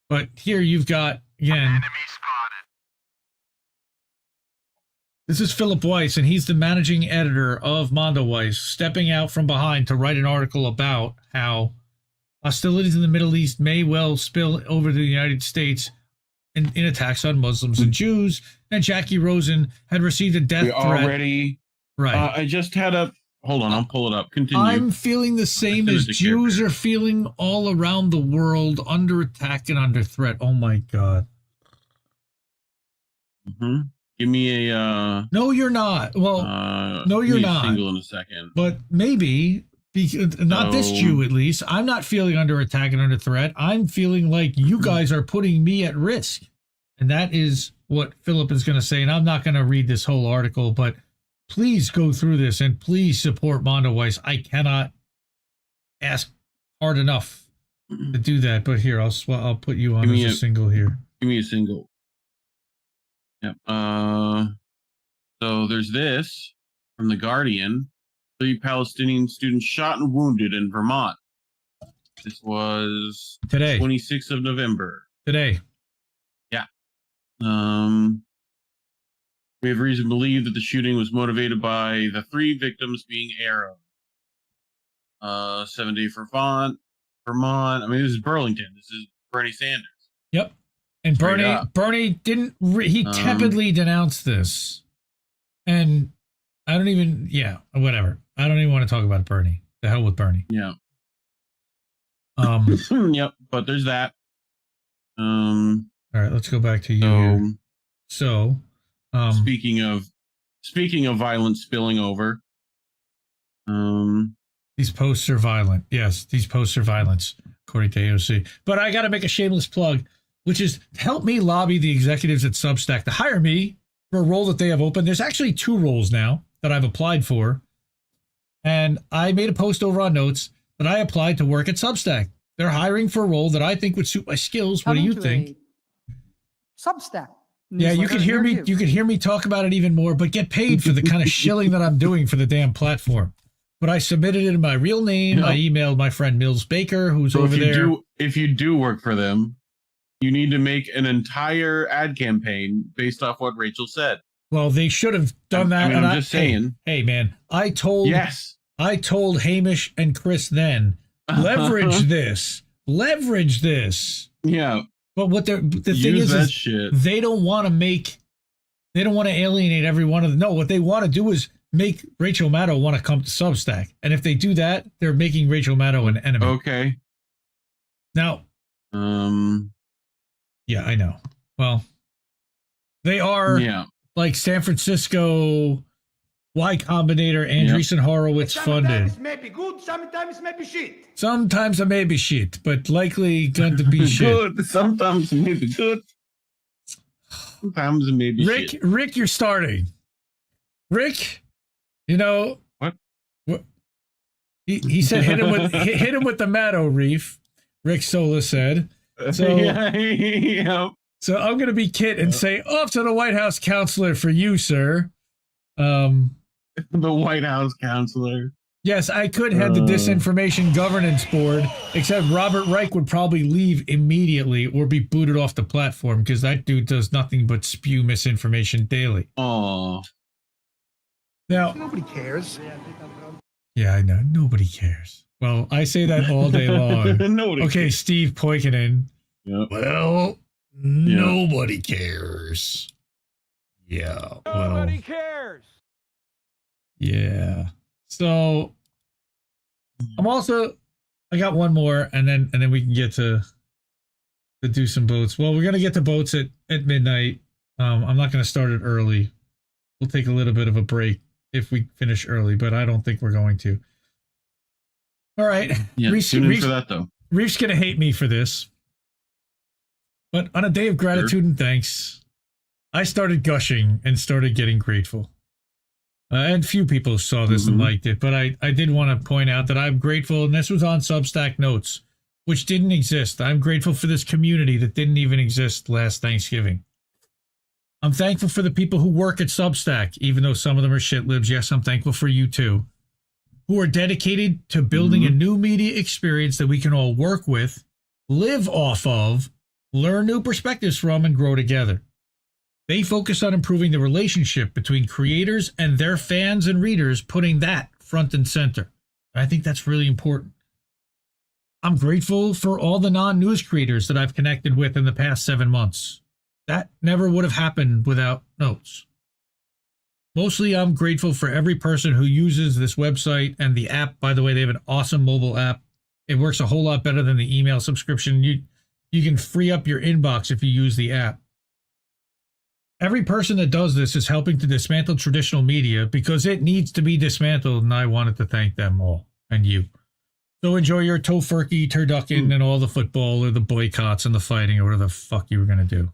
[SPEAKER 3] But here you've got, again, this is Philip Weiss, and he's the managing editor of Mondo Weiss, stepping out from behind to write an article about how hostilities in the Middle East may well spill over to the United States in attacks on Muslims and Jews. And Jackie Rosen had received a death threat.
[SPEAKER 17] Already. Right. I just had hold on, I'll pull it up. Continue.
[SPEAKER 3] I'm feeling the same as Jews are feeling all around the world, under attack and under threat. Oh my God.
[SPEAKER 17] Mm-hmm. Give me a...
[SPEAKER 3] No, you're not. Well, no, you're not.
[SPEAKER 17] Single in a second.
[SPEAKER 3] But maybe, not this Jew at least. I'm not feeling under attack and under threat. I'm feeling like you guys are putting me at risk. And that is what Philip is going to say. And I'm not going to read this whole article, but please go through this and please support Mondo Weiss. I cannot ask hard enough to do that. But here, I'll put you on as a single here.
[SPEAKER 17] Give me a single. Yep. So there's this from The Guardian. 3 Palestinian students shot and wounded in Vermont. This was
[SPEAKER 3] today,
[SPEAKER 17] 26th of November.
[SPEAKER 3] Today.
[SPEAKER 17] Yeah. We have reason to believe that the shooting was motivated by the 3 victims being Arab. 7 day for Vermont. I mean, this is Burlington. This is Bernie Sanders.
[SPEAKER 3] Yep. And Bernie didn't, he tepidly denounced this. And I don't even, whatever. I don't even want to talk about Bernie. The hell with Bernie.
[SPEAKER 17] Yeah. Yep. But there's that.
[SPEAKER 3] All right, let's go back to you here. So,
[SPEAKER 17] speaking of violence spilling over,
[SPEAKER 3] These posts are violent. Yes, these posts are violence, according to AOC. But I got to make a shameless plug, which is help me lobby the executives at Substack to hire me for a role that they have open. There's actually 2 roles now that I've applied for. And I made a post over on Notes that I applied to work at Substack. They're hiring for a role that I think would suit my skills. What do you think?
[SPEAKER 19] Substack.
[SPEAKER 3] Yeah, you could hear me. You could hear me talk about it even more, but get paid for the kind of shilling that I'm doing for the damn platform. But I submitted it in my real name. I emailed my friend Mills Baker, who's over there.
[SPEAKER 17] If you do work for them, you need to make an entire ad campaign based off what Rachel said.
[SPEAKER 3] Well, they should have done that.
[SPEAKER 17] I'm just saying.
[SPEAKER 3] Hey, man, I told Hamish and Chris then, leverage this.
[SPEAKER 17] Yeah.
[SPEAKER 3] But what the thing is
[SPEAKER 17] shit.
[SPEAKER 3] They don't want to alienate every one of them. No, what they want to do is make Rachel Maddow want to come to Substack. And if they do that, they're making Rachel Maddow an enemy.
[SPEAKER 17] Okay.
[SPEAKER 3] Now, yeah, I know. Well, they are like San Francisco Y Combinator, Andreessen Horowitz funded.
[SPEAKER 18] Sometimes maybe good, sometimes maybe shit.
[SPEAKER 3] Sometimes it may be shit, but likely going to be shit.
[SPEAKER 17] Good. Sometimes it may be good. Sometimes it may be shit.
[SPEAKER 3] Rick, you're starting. Rick, you know what? He said hit him with the Maddow Reef. Rick Sola said. So, so I'm going to be Kit and say off to the White House counselor for you, sir.
[SPEAKER 17] The White House counselor.
[SPEAKER 3] Yes, I could head the Disinformation Governance Board, except Robert Reich would probably leave immediately or be booted off the platform because that dude does nothing but spew misinformation daily.
[SPEAKER 17] Oh.
[SPEAKER 3] Now,
[SPEAKER 18] nobody cares.
[SPEAKER 3] Yeah, I know. Nobody cares. Well, I say that all day long. Okay,
[SPEAKER 17] cares.
[SPEAKER 3] Steve Poikinen.
[SPEAKER 17] Yep.
[SPEAKER 3] Well, nobody cares. Yeah.
[SPEAKER 18] Nobody cares.
[SPEAKER 3] Yeah. So I got one more and then we can get to do some boats. Well, we're going to get to boats at midnight. I'm not going to start it early. We'll take a little bit of a break if we finish early, but I don't think we're going to. All right.
[SPEAKER 17] Yeah, tune in for that though.
[SPEAKER 3] Reef's going to hate me for this. But on a day of gratitude and thanks, I started gushing and started getting grateful. And few people saw this and liked it, but I did want to point out that I'm grateful, and this was on Substack Notes, which didn't exist. I'm grateful for this community that didn't even exist last Thanksgiving. I'm thankful for the people who work at Substack, even though some of them are shit libs. Yes, I'm thankful for you too, who are dedicated to building a new media experience that we can all work with, live off of, learn new perspectives from, and grow together. They focus on improving the relationship between creators and their fans and readers, putting that front and center. I think that's really important. I'm grateful for all the non-news creators that I've connected with in the past 7 months. That never would have happened without Notes. Mostly, I'm grateful for every person who uses this website and the app. By the way, they have an awesome mobile app. It works a whole lot better than the email subscription. You can free up your inbox if you use the app. Every person that does this is helping to dismantle traditional media because it needs to be dismantled, and I wanted to thank them all and you. So enjoy your tofurkey, turducken, and all the football or the boycotts and the fighting or whatever the fuck you were going to do.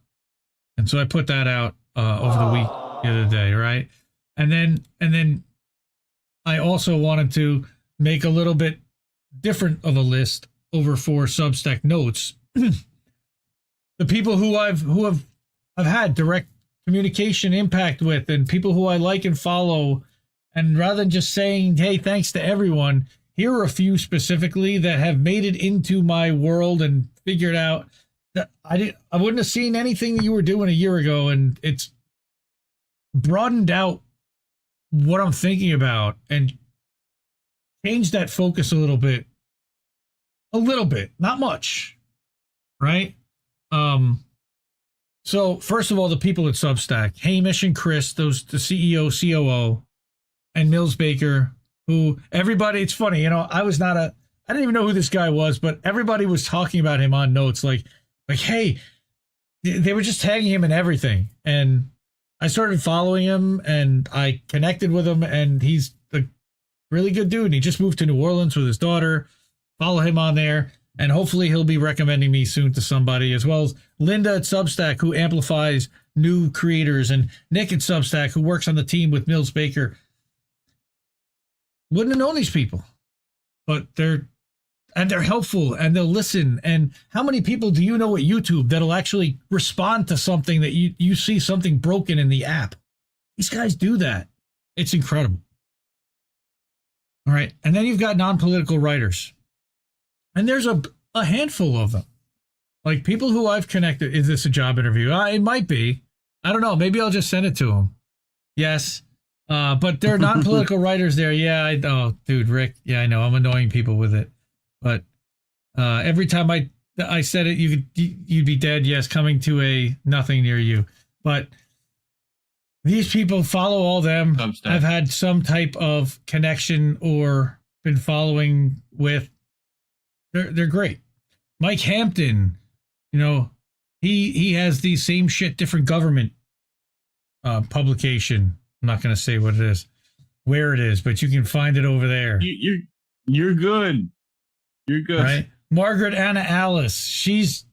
[SPEAKER 3] And so I put that out over the week the other day, right? And then I also wanted to make a little bit different of a list over for Substack Notes. The people who I've had direct communication impact with and people who I like and follow. And rather than just saying, hey, thanks to everyone, here are a few specifically that have made it into my world and figured out that I wouldn't have seen anything that you were doing a year ago. And it's broadened out what I'm thinking about and changed that focus a little bit, not much. Right. So first of all, the people at Substack, Hamish and Chris, the CEO, COO, and Mills Baker, who everybody, it's funny, I didn't even know who this guy was, but everybody was talking about him on Notes, like, hey, they were just tagging him in everything. And I started following him and I connected with him, and he's the Really good dude. And he just moved to New Orleans with his daughter. Follow him on there. And hopefully he'll be recommending me soon to somebody, as well as Linda at Substack, who amplifies new creators, and Nick at Substack, who works on the team with Mills Baker. Wouldn't have known these people, but they're helpful and they'll listen. And how many people do you know at YouTube that'll actually respond to something that you see something broken in the app? These guys do that. It's incredible. All right. And then you've got non-political writers. And there's a handful of them. Like people who I've connected. Is this a job interview? It might be. I don't know. Maybe I'll just send it to them. Yes. But there are non-political writers there. Yeah. Oh, dude, Rick. Yeah, I know. I'm annoying people with it. But every time I said it, you'd be dead. Yes. Coming to a nothing near you. But these people, follow all them. Substack. I've had some type of connection or been following with. They're great. Mike Hampton, he has the same shit, different government publication. I'm not going to say what it is, where it is, but you can find it over there.
[SPEAKER 17] You're good. You're good.
[SPEAKER 3] Right? Margaret Anna Alice. She's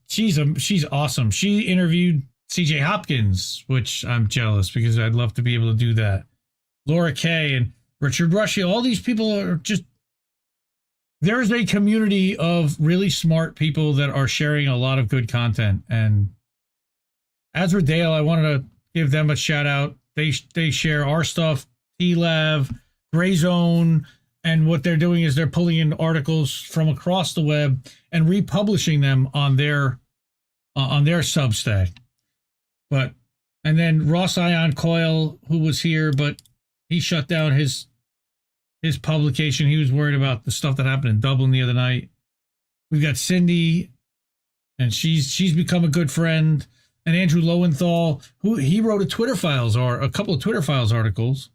[SPEAKER 3] awesome. She interviewed CJ Hopkins, which I'm jealous because I'd love to be able to do that. Laura Kay and Richard Rushy. All these people are just. There's a community of really smart people that are sharing a lot of good content. And Azra Dale, I wanted to give them a shout out. They share our stuff, T-Lav, Gray Zone, and what they're doing is they're pulling in articles from across the web and republishing them on their Substack. And then Ross Ion Coyle, who was here, but he shut down his publication. He was worried about the stuff that happened in Dublin the other night. We've got Cindy, and she's become a good friend. And Andrew Lowenthal, who he wrote a couple of Twitter Files articles.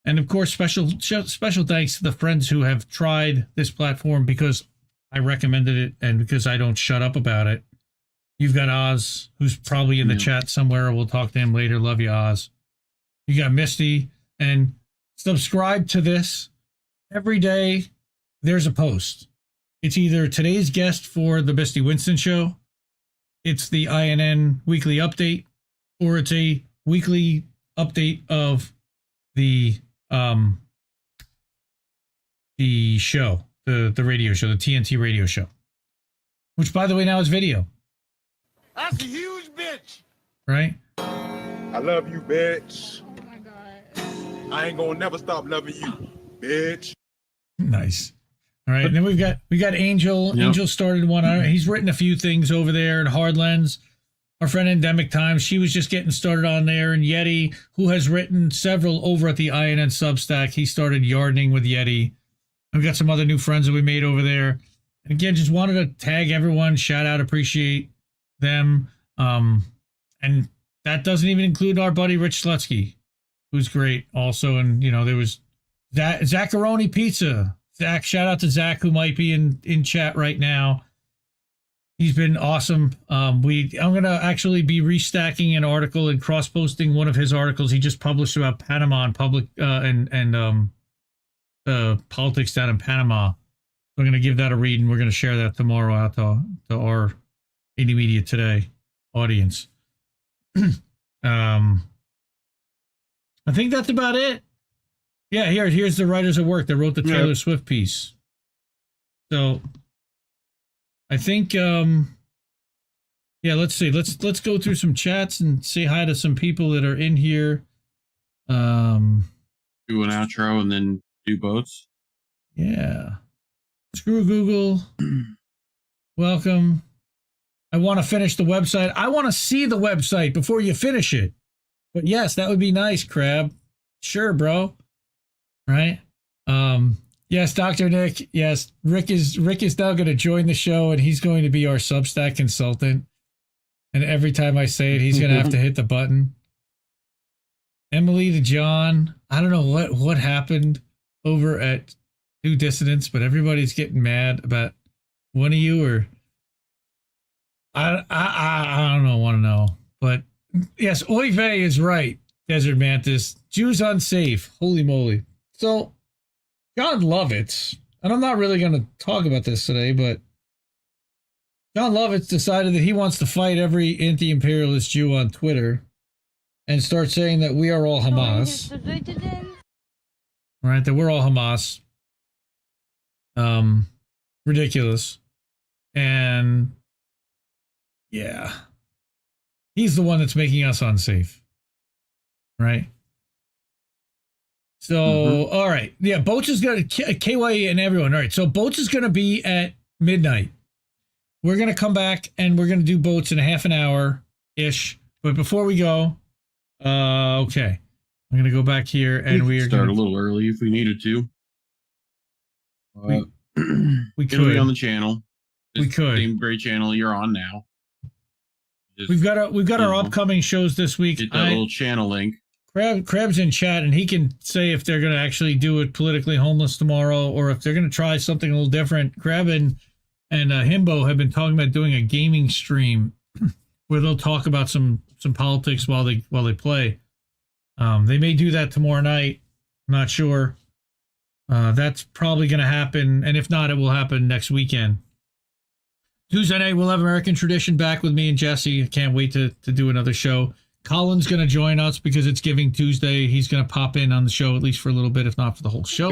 [SPEAKER 3] And of course, special thanks to the friends who have tried this platform because I recommended it and because I don't shut up about it. You've got Oz, who's probably in the chat somewhere. We'll talk to him later. Love you, Oz. You got Misty, and subscribe to this. Every day there's a post. It's either today's guest for the Misty Winston Show, it's the INN weekly update, or it's a weekly update of the show, the radio show, the TNT radio show, which by the way now is video.
[SPEAKER 18] That's a huge bitch.
[SPEAKER 3] Right?
[SPEAKER 18] I love you, bitch. Oh my God. I ain't gonna never stop loving you, bitch.
[SPEAKER 3] Nice. All right. And then we got Angel. Yep. Angel started one. He's written a few things over there at Hard Lens. Our friend Endemic Times, she was just getting started on there. And Yeti, who has written several over at the INN Substack, he started yardening with Yeti. And we got some other new friends that we made over there. And again, just wanted to tag everyone, shout out, appreciate them. And that doesn't even include our buddy Rich Slutsky, who's great also. And, there was Zacharoni Pizza. Zach, shout out to Zach, who might be in chat right now. He's been awesome. I'm going to actually be restacking an article and cross-posting one of his articles he just published about Panama and public and politics down in Panama. So I'm going to give that a read, and we're going to share that tomorrow out to our Indie Media Today audience. I think that's about it. Yeah, here's the writers at work that wrote the Taylor Swift piece. So I think let's see. Let's go through some chats and say hi to some people that are in here.
[SPEAKER 17] Do an outro and then do boats.
[SPEAKER 3] Yeah. Screw Google. Welcome. I want to finish the website. I want to see the website before you finish it. But yes, that would be nice, Crab. Sure, bro. Right? Yes, Dr. Nick. Yes, Rick is now going to join the show, and he's going to be our Substack consultant. And every time I say it, he's going to have to hit the button. Emily to John. I don't know what happened over at Two Dissidents, but everybody's getting mad about one of you, or I don't want to know. But yes, Oy vey is right. Desert Mantis. Jews unsafe. Holy moly. So John Lovitz, and I'm not really going to talk about this today, but John Lovitz decided that he wants to fight every anti-imperialist Jew on Twitter and start saying that we are all Hamas. Right, that we're all Hamas. Ridiculous. And yeah, he's the one that's making us unsafe. Right? So, all right. Yeah, Boats is going to, KYE and everyone. All right. So, Boats is going to be at midnight. We're going to come back and we're going to do Boats in a half an hour-ish. But before we go, okay. I'm going to go back here and we are
[SPEAKER 17] start a little early if we needed to.
[SPEAKER 3] We could.
[SPEAKER 17] It'll be on the channel.
[SPEAKER 3] We could.
[SPEAKER 17] Same great channel you're on now.
[SPEAKER 3] We've got our upcoming shows this week.
[SPEAKER 17] Get that little channel link.
[SPEAKER 3] Crab's in chat, and he can say if they're going to actually do it politically homeless tomorrow, or if they're going to try something a little different. Crab and Himbo have been talking about doing a gaming stream where they'll talk about some politics while they play. They may do that tomorrow night. I'm not sure. That's probably going to happen, and if not, it will happen next weekend. Tuesday night, we'll have American Tradition back with me and Jesse. I can't wait to do another show. Colin's going to join us because it's Giving Tuesday. He's going to pop in on the show, at least for a little bit, if not for the whole show.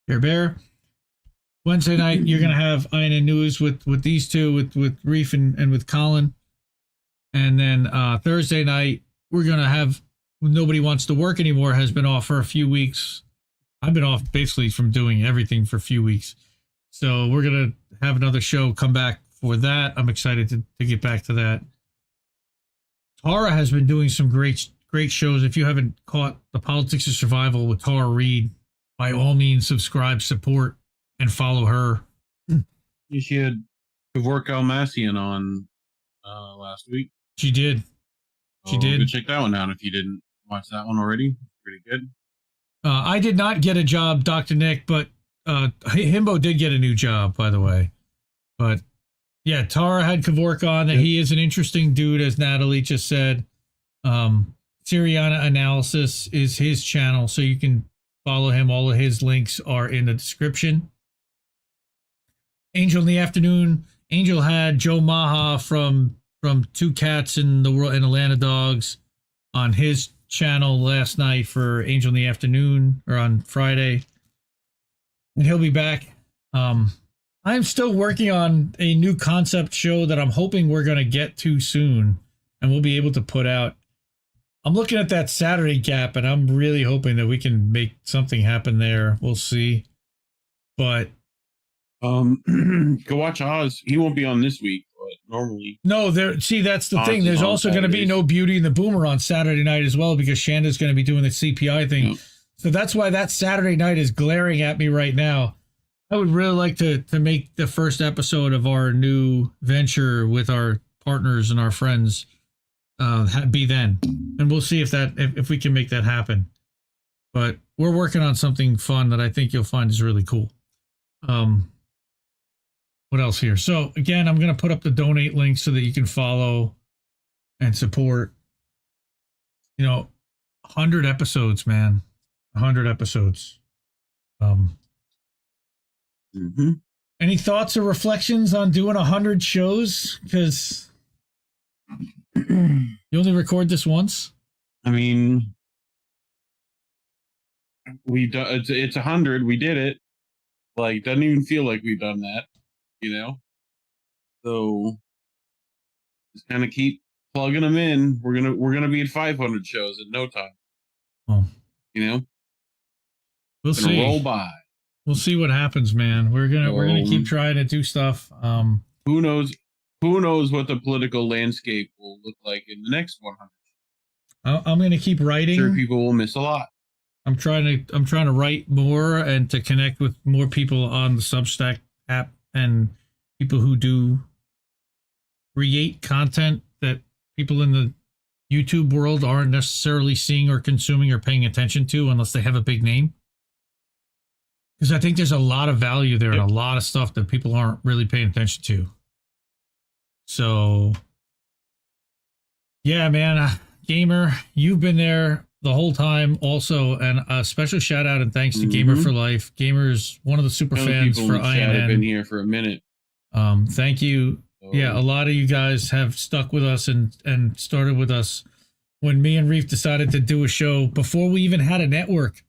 [SPEAKER 3] Bear. Wednesday night, you're going to have INN News with these two, with Reef and with Colin. And then Thursday night, we're going to have Nobody Wants to Work Anymore has been off for a few weeks. I've been off basically from doing everything for a few weeks. So we're going to have another show come back for that. I'm excited to get back to that. Tara has been doing some great shows. If you haven't caught The Politics of Survival with Tara Reid, by all means, subscribe, support, and follow her.
[SPEAKER 17] She had Kavork Almassian on last week.
[SPEAKER 3] She did. She did.
[SPEAKER 17] Go check that one out if you didn't watch that one already. Pretty good.
[SPEAKER 3] I did not get a job, Dr. Nick, but Himbo did get a new job, by the way. But yeah, Tara had Kavork on, that he is an interesting dude, as Natalie just said. Syriana Analysis is his channel, so you can follow him. All of his links are in the description. Angel in the Afternoon. Angel had Joe Maha from Two Cats in the World and Atlanta Dogs on his channel last night for Angel in the Afternoon, or on Friday. And he'll be back. I'm still working on a new concept show that I'm hoping we're going to get to soon and we'll be able to put out. I'm looking at that Saturday gap and I'm really hoping that we can make something happen there. We'll see. But
[SPEAKER 17] go watch Oz. He won't be on this week, but normally.
[SPEAKER 3] No, see, that's the thing. There's also going to be no Beauty and the Boomer on Saturday night as well, because Shanda's going to be doing the CPI thing. Yep. So that's why that Saturday night is glaring at me right now. I would really like to make the first episode of our new venture with our partners and our friends be then. And we'll see if we can make that happen. But we're working on something fun that I think you'll find is really cool. What else here? So again, I'm going to put up the donate link so that you can follow and support. 100 episodes, man. 100 episodes. Any thoughts or reflections on doing 100 shows? Because you only record this once.
[SPEAKER 17] I mean, it's 100. We did it. Like, doesn't even feel like we've done that, So just kind of keep plugging them in. We're gonna be at 500 shows in no time.
[SPEAKER 3] Oh.
[SPEAKER 17] We'll see. Roll by.
[SPEAKER 3] We'll see what happens, man. We're gonna keep trying to do stuff.
[SPEAKER 17] Who knows what the political landscape will look like in the next 100.
[SPEAKER 3] I'm gonna keep writing.
[SPEAKER 17] I'm sure people will miss a lot.
[SPEAKER 3] I'm trying to write more and to connect with more people on the Substack app and people who do create content that people in the YouTube world aren't necessarily seeing or consuming or paying attention to unless they have a big name. Because I think there's a lot of value there and a lot of stuff that people aren't really paying attention to. So, yeah, man, gamer, you've been there the whole time also, and a special shout out and thanks to Gamer for Life. Gamer's one of the super fans for INN.
[SPEAKER 17] I've been here for a minute.
[SPEAKER 3] Thank you. Yeah, a lot of you guys have stuck with us and started with us when me and Reef decided to do a show before we even had a network.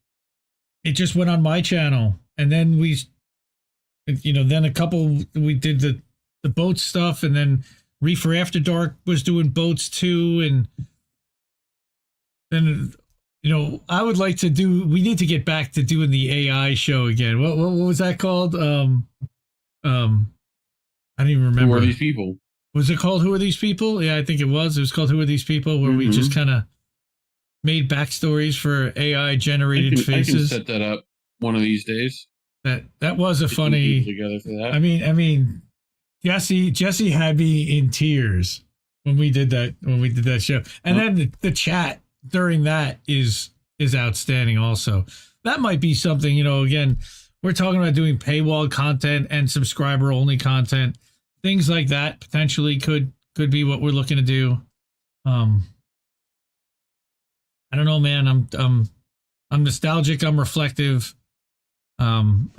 [SPEAKER 3] It just went on my channel, and then we did the boat stuff, and then Reefer After Dark was doing boats too, and then I would like to we need to get back to doing the AI show again. What was that called? I don't even remember.
[SPEAKER 17] Who Are These People?
[SPEAKER 3] Was it called Who Are These People? Yeah, I think it was. It was called Who Are These People, where we just kind of made backstories for AI generated faces.
[SPEAKER 17] I can set that up one of these days.
[SPEAKER 3] That was a funny
[SPEAKER 17] together for that.
[SPEAKER 3] I mean, Jesse had me in tears when we did that show, and then the chat during that is outstanding. Also, that might be something. Again, we're talking about doing paywall content and subscriber only content. Things like that potentially could be what we're looking to do. I don't know, man. I'm nostalgic. I'm reflective. And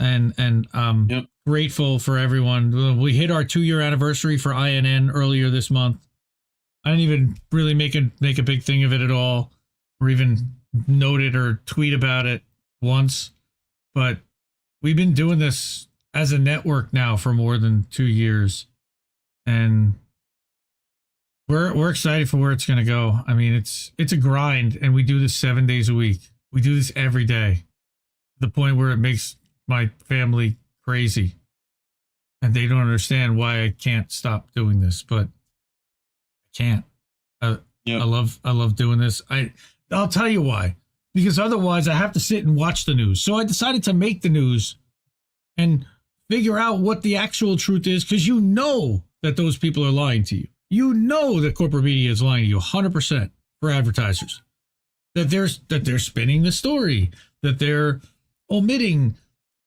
[SPEAKER 3] I'm grateful for everyone. We hit our 2-year anniversary for INN earlier this month. I didn't even really make a big thing of it at all, or even note it or tweet about it once. But we've been doing this as a network now for more than 2 years, and we're excited for where it's going to go. I mean, it's a grind, and we do this 7 days a week. We do this every day, to the point where it makes my family crazy, and they don't understand why I can't stop doing this, but I can't. I love doing this. I'll tell you why. Because otherwise I have to sit and watch the news. So I decided to make the news and figure out what the actual truth is, because that those people are lying to you. That corporate media is lying to you 100% for advertisers. That they're spinning the story, that they're omitting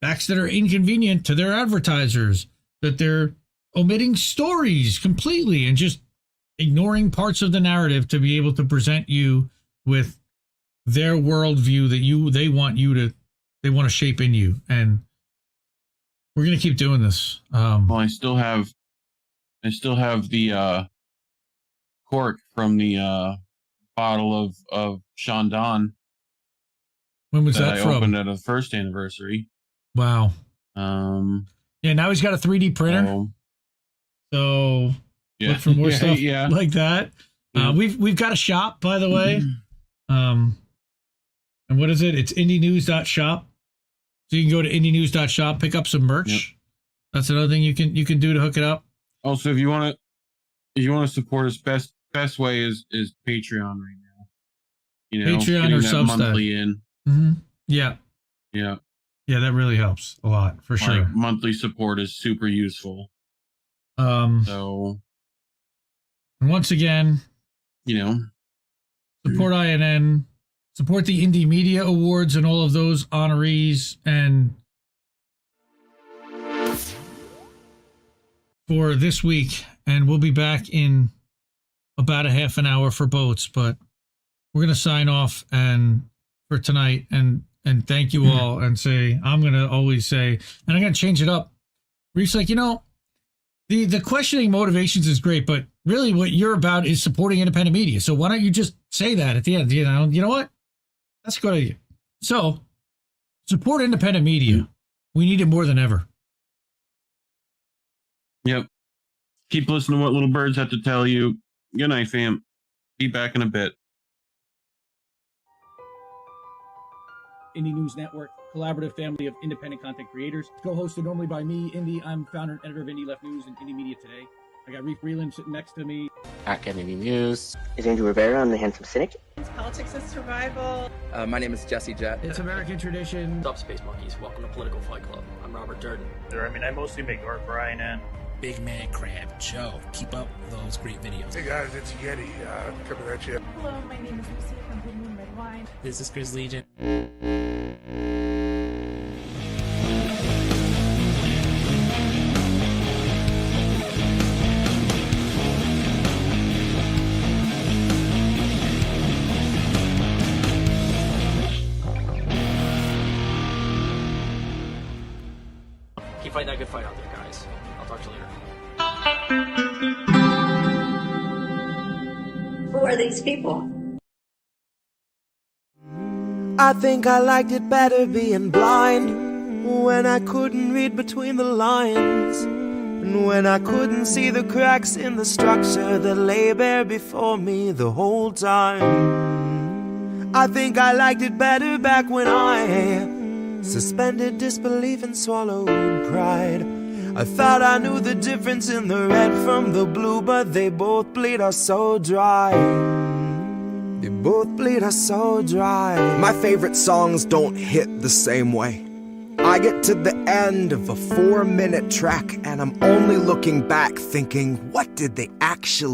[SPEAKER 3] facts that are inconvenient to their advertisers, that they're omitting stories completely and just ignoring parts of the narrative to be able to present you with their worldview that they want to shape in you. And we're going to keep doing this.
[SPEAKER 17] Well, I still have the cork from the bottle of Chandon.
[SPEAKER 3] When was that
[SPEAKER 17] I
[SPEAKER 3] from?
[SPEAKER 17] Opened at a first anniversary.
[SPEAKER 3] Wow. Yeah, now he's got a 3D printer. So look for more stuff like that. Yeah. We've got a shop, by the way. And what is it? It's indienews.shop. So you can go to indienews.shop, pick up some merch. Yep. That's another thing you can do to hook it up.
[SPEAKER 17] Also, if you want to support us, best way is Patreon right now.
[SPEAKER 3] Patreon or Substack.
[SPEAKER 17] Monthly in.
[SPEAKER 3] Mm-hmm. Yeah.
[SPEAKER 17] Yeah.
[SPEAKER 3] Yeah, that really helps a lot, for sure.
[SPEAKER 17] Monthly support is super useful.
[SPEAKER 3] So once again, support INN, support the Indie Media Awards and all of those honorees, and for this week, and we'll be back in about a half an hour for boats, but we're going to sign off and for tonight and thank you all, and say, I'm going to always say, and I'm going to change it up. Reef's like, the questioning motivations is great, but really what you're about is supporting independent media. So why don't you just say that at the end? You know what? That's a good idea. So support independent media. We need it more than ever.
[SPEAKER 17] Yep. Keep listening to what little birds have to tell you. Good night, fam. Be back in a bit.
[SPEAKER 20] Indie News Network, collaborative family of independent content creators. Co-hosted normally by me, Indie. I'm founder and editor of Indie Left News and Indie Media Today. I got Reef Breland sitting next to me.
[SPEAKER 5] Back at Indie News.
[SPEAKER 21] Is Andrew Rivera on The Handsome Cynic?
[SPEAKER 22] It's Politics and Survival.
[SPEAKER 23] My name is Jesse Jett.
[SPEAKER 20] It's American Tradition.
[SPEAKER 8] What's up, Space Monkeys? Welcome to Political Fight Club. I'm Robert Durden.
[SPEAKER 6] I mostly make art for INN.
[SPEAKER 24] Big Man Crab Joe. Keep up those great videos.
[SPEAKER 18] Hey guys, it's Yeti. Coming at you.
[SPEAKER 22] Hello, my name is Lucy from Blue Moon Red Wine.
[SPEAKER 24] This is Chris Legion.
[SPEAKER 8] Keep fighting that good fight out there, guys. I'll talk to you later.
[SPEAKER 2] Who are these people?
[SPEAKER 1] I think I liked it better being blind, when I couldn't read between the lines, and when I couldn't see the cracks in the structure that lay bare before me the whole time. I think I liked it better back when I suspended disbelief and swallowed pride. I thought I knew the difference in the red from the blue, but they both bleed us so dry. They both bleed us so dry. My favorite songs don't hit the same way. I get to the end of a 4-minute track and I'm only looking back thinking, what did they actually